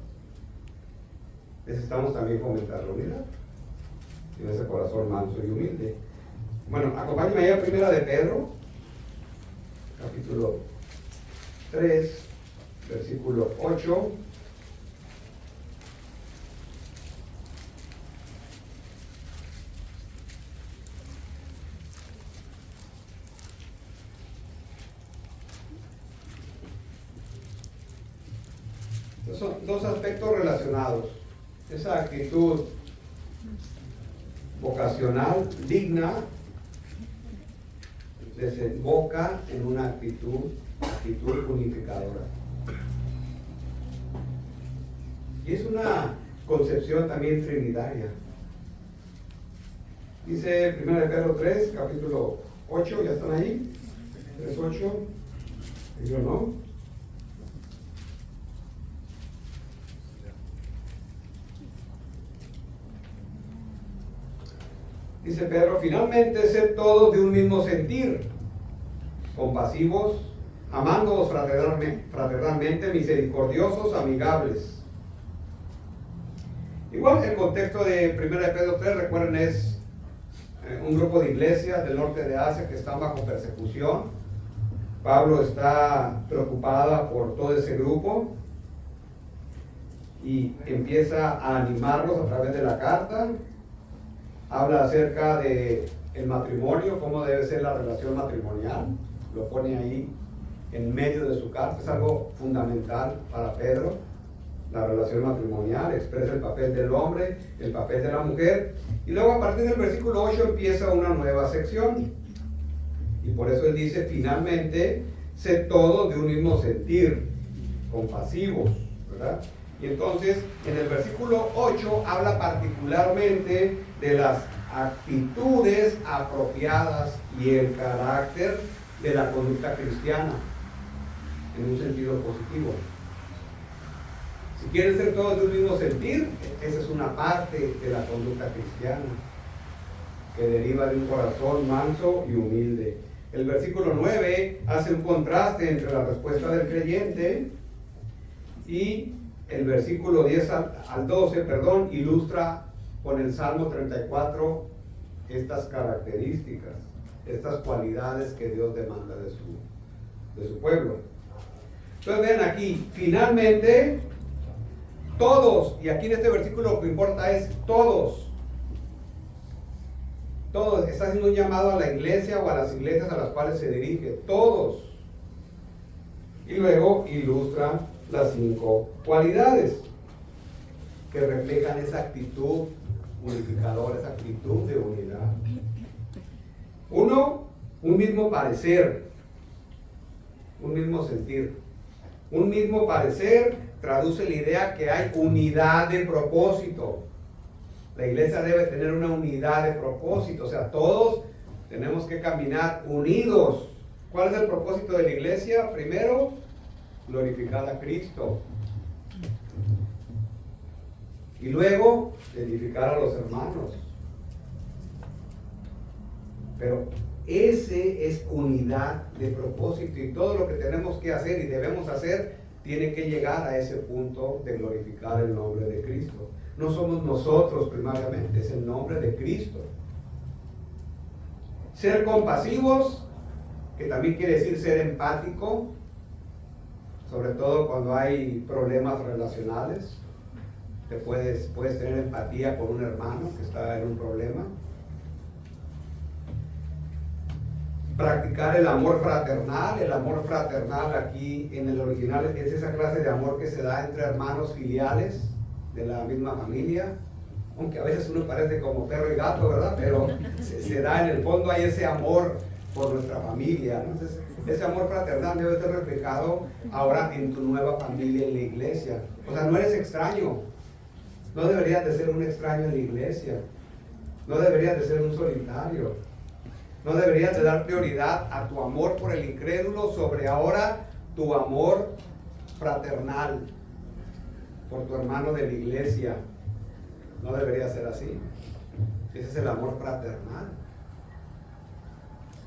necesitamos también fomentar la unidad en ese corazón manso y humilde. Bueno, acompáñenme ahí a Primera de Pedro, capítulo 3, versículo 8. Son dos aspectos relacionados. Esa actitud vocacional digna desemboca en una actitud unificadora. Y es una concepción también trinitaria. Dice 1 Pedro 3, capítulo 8, ¿ya están ahí? 3:8. Yo no. Dice Pedro, finalmente sed todos de un mismo sentir, compasivos, amándoos fraternalmente, misericordiosos, amigables. Igual el contexto de 1 Pedro 3, recuerden, es un grupo de iglesias del norte de Asia que están bajo persecución. Pablo está preocupada por todo ese grupo y empieza a animarlos a través de la carta. Habla acerca de el matrimonio, cómo debe ser la relación matrimonial. Lo pone ahí en medio de su carta. Es algo fundamental para Pedro. La relación matrimonial expresa el papel del hombre, el papel de la mujer. Y luego a partir del versículo 8 empieza una nueva sección. Y por eso él dice, finalmente, sed todos de un mismo sentir, compasivos, ¿verdad? Y entonces, en el versículo 8 habla particularmente de las actitudes apropiadas y el carácter de la conducta cristiana, en un sentido positivo. Si quieren ser todos de un mismo sentir, esa es una parte de la conducta cristiana, que deriva de un corazón manso y humilde. El versículo 9 hace un contraste entre la respuesta del creyente y el versículo 10 al 12, ilustra con el Salmo 34 estas características, estas cualidades que Dios demanda de su pueblo. Entonces vean aquí, finalmente, todos, y aquí en este versículo lo que importa es todos, está haciendo un llamado a la iglesia o a las iglesias a las cuales se dirige, todos. Y luego ilustra las 5 cualidades que reflejan esa actitud unificadora, esa actitud de unidad. 1, un mismo parecer, un mismo sentir. Un mismo parecer traduce la idea que hay unidad de propósito. La iglesia debe tener una unidad de propósito, o sea, todos tenemos que caminar unidos. ¿Cuál es el propósito de la iglesia? Primero, glorificar a Cristo. Y luego, edificar a los hermanos. Pero ese es unidad de propósito, y todo lo que tenemos que hacer y debemos hacer tiene que llegar a ese punto de glorificar el nombre de Cristo. No somos nosotros primariamente, es el nombre de Cristo. Ser compasivos, que también quiere decir ser empático, sobre todo cuando hay problemas relacionales. Puedes tener empatía por un hermano que está en un problema. Practicar el amor fraternal. El amor fraternal aquí en el original es esa clase de amor que se da entre hermanos filiales de la misma familia, aunque a veces uno parece como perro y gato, ¿verdad? Pero se da en el fondo, hay ese amor por nuestra familia, ¿no? Entonces, ese amor fraternal debe ser reflejado ahora en tu nueva familia en la iglesia. O sea, no eres extraño, no deberías de ser un extraño en la iglesia, no deberías de ser un solitario, no deberías de dar prioridad a tu amor por el incrédulo sobre ahora tu amor fraternal por tu hermano de la iglesia. No debería ser así. Ese es el amor fraternal.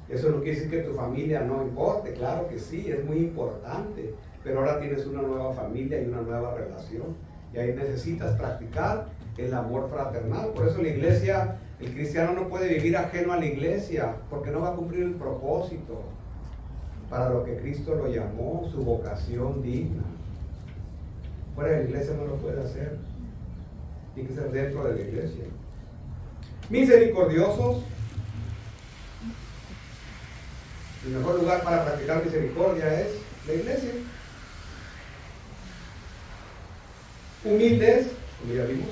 Eso no quiere decir que tu familia no importe, claro que sí, es muy importante, pero ahora tienes una nueva familia y una nueva relación, y ahí necesitas practicar el amor fraternal. Por eso la iglesia, el cristiano no puede vivir ajeno a la iglesia, porque no va a cumplir el propósito para lo que Cristo lo llamó, su vocación digna. Fuera de la iglesia no lo puede hacer, tiene que ser dentro de la iglesia. Misericordiosos. El mejor lugar para practicar misericordia es la iglesia. Humildes, como ya vimos,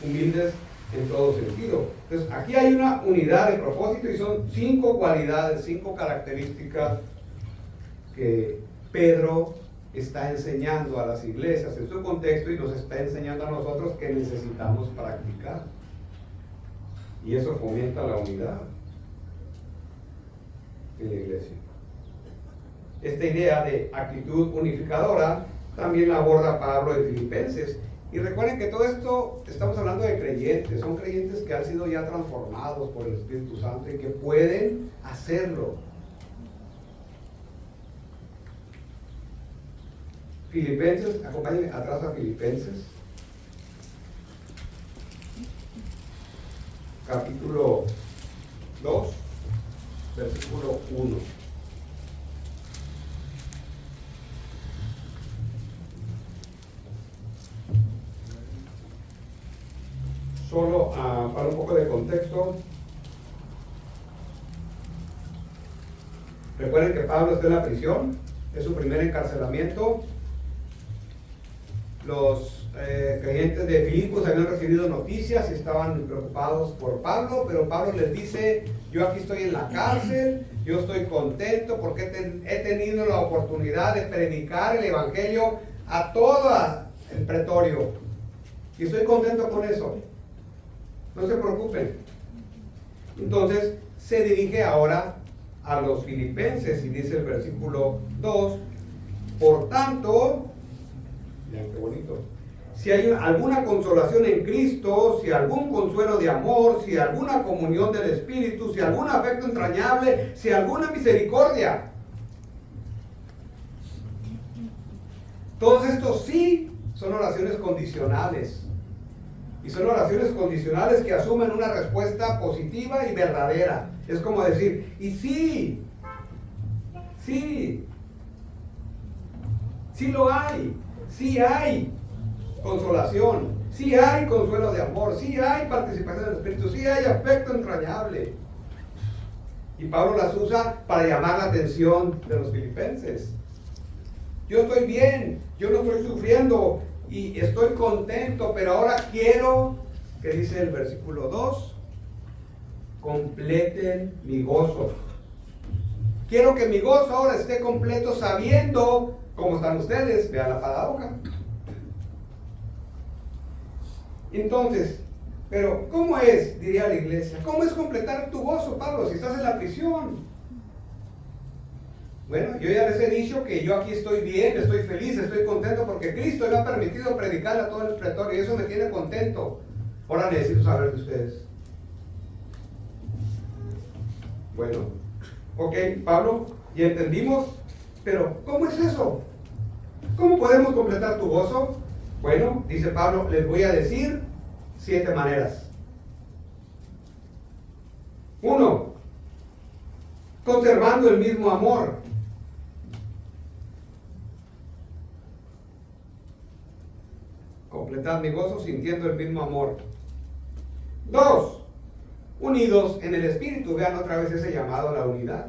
humildes en todo sentido. Entonces, aquí hay una unidad de propósito y son 5 cualidades, 5 características que Pedro está enseñando a las iglesias en su contexto y nos está enseñando a nosotros que necesitamos practicar. Y eso fomenta la unidad en la iglesia. Esta idea de actitud unificadora también la aborda Pablo en Filipenses. Y recuerden que todo esto, estamos hablando de creyentes, son creyentes que han sido ya transformados por el Espíritu Santo y que pueden hacerlo. Filipenses, acompáñenme atrás a Filipenses, capítulo 2, versículo 1. Solo para un poco de contexto, recuerden que Pablo está en la prisión, es su primer encarcelamiento. Los creyentes de Filipos habían recibido noticias y estaban preocupados por Pablo, pero Pablo les dice: yo aquí estoy en la cárcel, yo estoy contento porque he tenido la oportunidad de predicar el evangelio a todo el pretorio y estoy contento con eso. No se preocupen. Entonces se dirige ahora a los filipenses y dice el versículo 2: por tanto, vean qué bonito, si hay alguna consolación en Cristo, si algún consuelo de amor, si alguna comunión del Espíritu, si algún afecto entrañable, si alguna misericordia. Todos estos sí son oraciones condicionales. Y son oraciones condicionales que asumen una respuesta positiva y verdadera. Es como decir, y sí lo hay. Sí hay consolación, sí hay consuelo de amor, sí hay participación del Espíritu, sí hay afecto entrañable. Y Pablo las usa para llamar la atención de los filipenses. Yo estoy bien, yo no estoy sufriendo y estoy contento, pero ahora quiero, que dice el versículo 2, completen mi gozo. Quiero que mi gozo ahora esté completo sabiendo ¿Cómo están ustedes? Vean la paradoja. Entonces, pero ¿cómo es, diría la iglesia? ¿Cómo es completar tu gozo, Pablo, si estás en la prisión? Bueno, yo ya les he dicho que yo aquí estoy bien, estoy feliz, estoy contento porque Cristo me ha permitido predicar a todo el pretorio y eso me tiene contento. Ahora necesito saber de ustedes. Bueno, ok, Pablo, ya entendimos, pero ¿cómo es eso? ¿Cómo podemos completar tu gozo? Bueno, dice Pablo, les voy a decir 7 maneras. 1. Conservando el mismo amor. Completad mi gozo sintiendo el mismo amor. 2. Unidos en el Espíritu. Vean otra vez ese llamado a la unidad.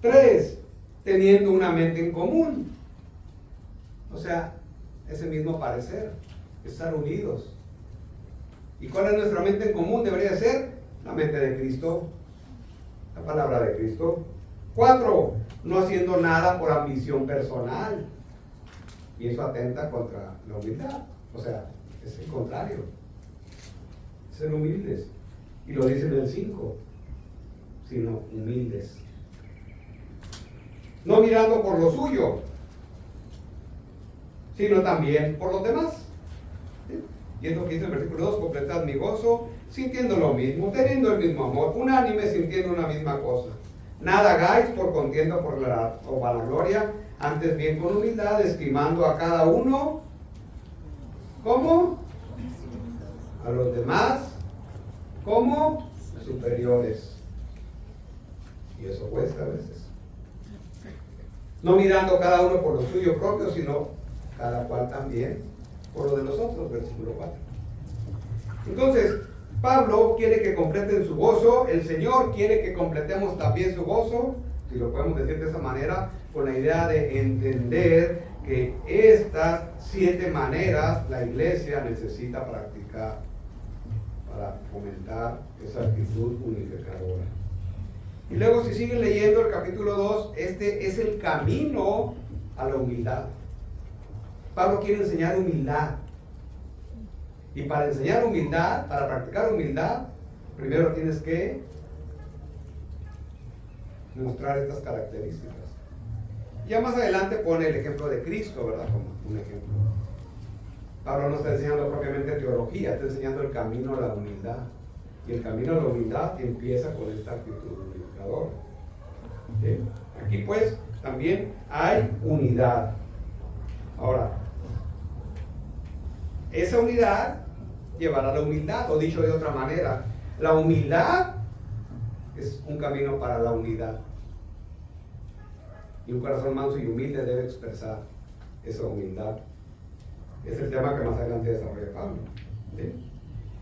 3. Teniendo una mente en común. O sea, ese mismo parecer, estar unidos. ¿Y cuál es nuestra mente en común? Debería ser la mente de Cristo, la palabra de Cristo. 4. No haciendo nada por ambición personal. Y eso atenta contra la humildad. O sea, es el contrario. Ser humildes. Y lo dice en el 5. Sino humildes. No mirando por lo suyo, sino también por los demás. ¿Sí? Y es lo que dice el versículo 2, completad mi gozo, sintiendo lo mismo, teniendo el mismo amor, unánime, sintiendo una misma cosa. Nada hagáis por contienda o vanagloria, antes bien con humildad, estimando a cada uno, ¿cómo? A los demás, como superiores. Y eso cuesta a veces. No mirando cada uno por lo suyo propio, sino cada cual también por lo de los otros, versículo 4. Entonces, Pablo quiere que completen su gozo, el Señor quiere que completemos también su gozo, si lo podemos decir de esa manera, con la idea de entender que estas 7 maneras la iglesia necesita practicar para fomentar esa actitud unificadora. Y luego si siguen leyendo el capítulo 2, este es el camino a la humildad. Pablo quiere enseñar humildad. Y para enseñar humildad, para practicar humildad, primero tienes que mostrar estas características. Ya más adelante pone el ejemplo de Cristo, ¿verdad? Como un ejemplo. Pablo no está enseñando propiamente teología, está enseñando el camino a la humildad. Y el camino a la humildad empieza con esta actitud unificadora. ¿Sí? Aquí pues también hay unidad. Ahora, esa unidad llevará a la humildad, o dicho de otra manera, la humildad es un camino para la unidad. Y un corazón manso y humilde debe expresar esa humildad. Es el tema que más adelante desarrolla Pablo. ¿Sí?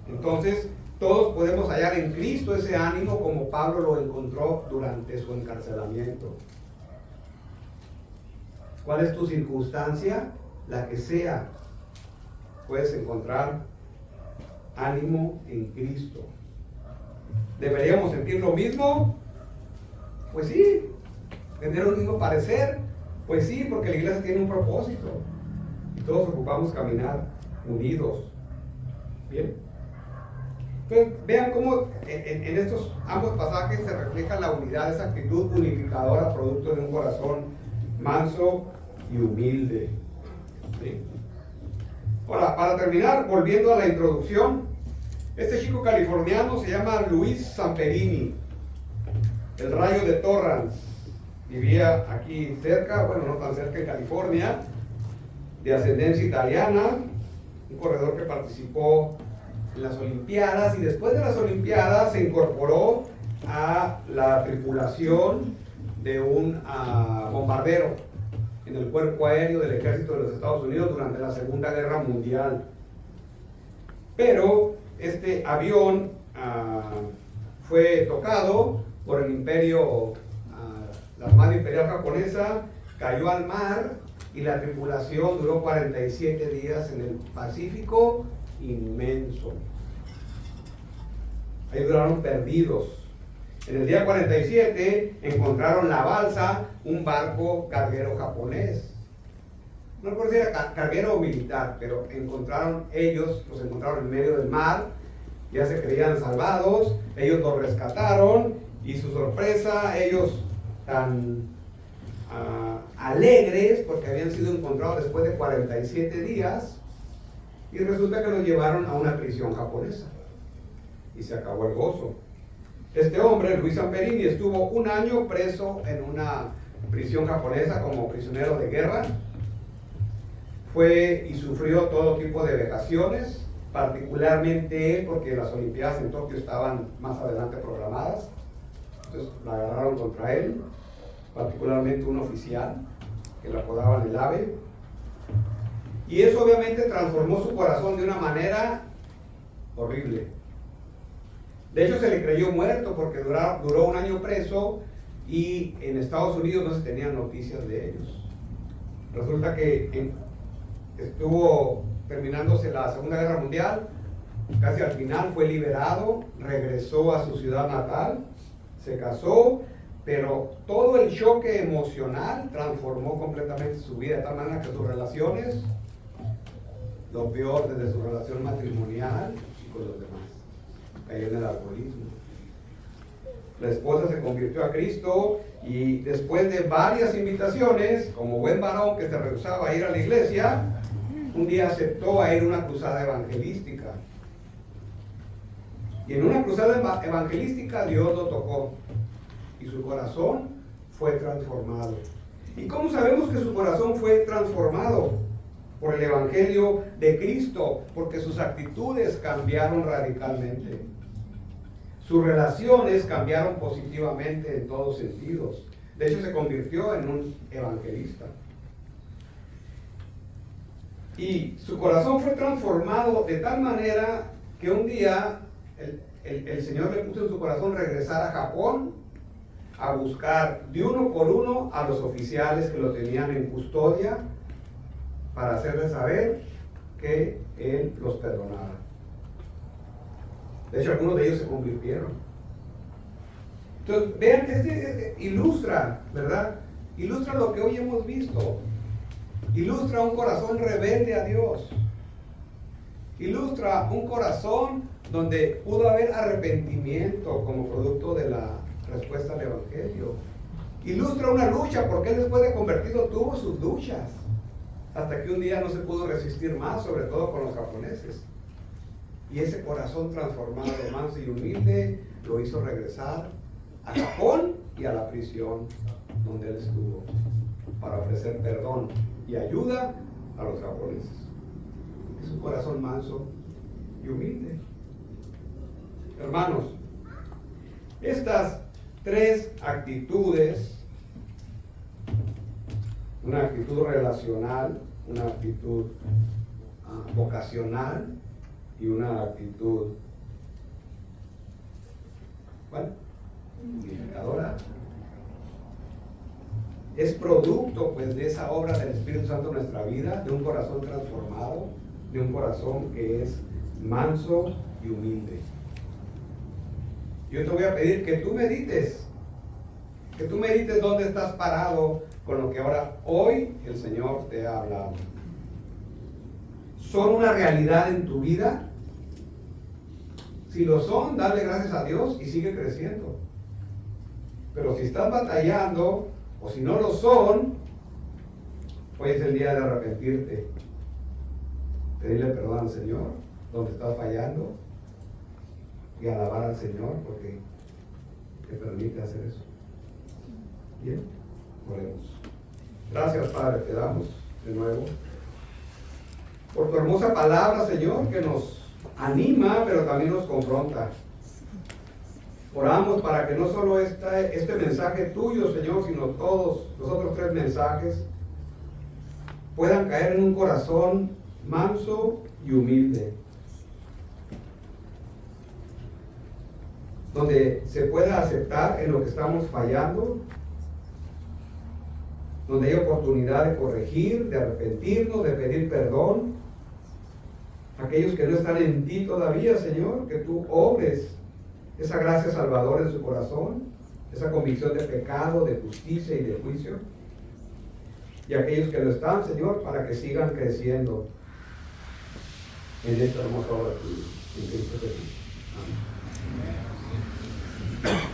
Entonces, todos podemos hallar en Cristo ese ánimo como Pablo lo encontró durante su encarcelamiento. ¿Cuál es tu circunstancia? La que sea, puedes encontrar ánimo en Cristo. ¿Deberíamos sentir lo mismo? Pues sí. ¿Tener un mismo parecer? Pues sí, porque la iglesia tiene un propósito. Y todos ocupamos caminar unidos. Bien. Entonces, vean cómo en estos ambos pasajes se refleja la unidad, esa actitud unificadora, producto de un corazón manso y humilde. ¿Sí? Ahora, para terminar, volviendo a la introducción, este chico californiano se llama Luis Samperini, el Rayo de Torrance. Vivía aquí cerca, bueno, no tan cerca, en California, de ascendencia italiana, un corredor que participó en las Olimpiadas y después de las Olimpiadas se incorporó a la tripulación de un bombardero en el cuerpo aéreo del ejército de los Estados Unidos durante la Segunda Guerra Mundial. Pero este avión fue tocado por el imperio, la Armada Imperial Japonesa, cayó al mar y la tripulación duró 47 días en el Pacífico inmenso. Ahí duraron perdidos. En el día 47 encontraron la balsa, un barco carguero japonés. No recuerdo si era carguero o militar, pero los encontraron en medio del mar, ya se creían salvados, ellos los rescataron y su sorpresa, ellos tan alegres porque habían sido encontrados después de 47 días y resulta que los llevaron a una prisión japonesa y se acabó el gozo. Este hombre, Luis Zamperini, estuvo 1 año preso en una prisión japonesa como prisionero de guerra. Fue y sufrió todo tipo de vejaciones, particularmente él porque las Olimpiadas en Tokio estaban más adelante programadas. Entonces la agarraron contra él, particularmente un oficial que le apodaban el ave. Y eso obviamente transformó su corazón de una manera horrible. De hecho se le creyó muerto porque duró 1 año preso y en Estados Unidos no se tenían noticias de ellos. Resulta que estuvo terminándose la Segunda Guerra Mundial, casi al final fue liberado, regresó a su ciudad natal, se casó, pero todo el choque emocional transformó completamente su vida, de tal manera que sus relaciones, lo peor desde su relación matrimonial y con los demás, cayó en el alcoholismo. La esposa se convirtió a Cristo y después de varias invitaciones, como buen varón que se rehusaba a ir a la iglesia, un día aceptó a ir a una cruzada evangelística. Y en una cruzada evangelística Dios lo tocó y su corazón fue transformado. ¿Y cómo sabemos que su corazón fue transformado? Por el evangelio de Cristo, porque sus actitudes cambiaron radicalmente. Sus relaciones cambiaron positivamente en todos sentidos. De hecho, se convirtió en un evangelista. Y su corazón fue transformado de tal manera que un día el Señor le puso en su corazón regresar a Japón a buscar de uno por uno a los oficiales que lo tenían en custodia para hacerles saber que Él los perdonara. De hecho, algunos de ellos se convirtieron. Entonces, vean, ilustra, ¿verdad? Ilustra lo que hoy hemos visto. Ilustra un corazón rebelde a Dios. Ilustra un corazón donde pudo haber arrepentimiento como producto de la respuesta al Evangelio. Ilustra una lucha, porque él después de convertido tuvo sus luchas, hasta que un día no se pudo resistir más, sobre todo con los japoneses. Y ese corazón transformado, manso y humilde, lo hizo regresar a Japón y a la prisión donde él estuvo, para ofrecer perdón y ayuda a los japoneses. Es un corazón manso y humilde. Hermanos, estas 3 actitudes, una actitud relacional, una actitud vocacional y una actitud, unificadora, es producto pues de esa obra del Espíritu Santo en nuestra vida, de un corazón transformado, de un corazón que es manso y humilde. Yo te voy a pedir que tú medites dónde estás parado con lo que ahora hoy el Señor te ha hablado. ¿Son una realidad en tu vida? Si lo son, dale gracias a Dios y sigue creciendo. Pero si estás batallando, o si no lo son, hoy es el día de arrepentirte. Pedirle perdón al Señor donde estás fallando y alabar al Señor porque te permite hacer eso. Bien, oremos. Gracias, Padre, te damos de nuevo por tu hermosa palabra, Señor, que nos anima, pero también nos confronta. Oramos para que no solo este mensaje tuyo, Señor, sino todos los otros 3 mensajes puedan caer en un corazón manso y humilde, donde se pueda aceptar en lo que estamos fallando, donde hay oportunidad de corregir, de arrepentirnos, de pedir perdón. Aquellos que no están en ti todavía, Señor, que tú obres esa gracia salvadora en su corazón, esa convicción de pecado, de justicia y de juicio. Y aquellos que lo están, Señor, para que sigan creciendo en esta hermosa obra tuya, en Cristo Jesús. Amén.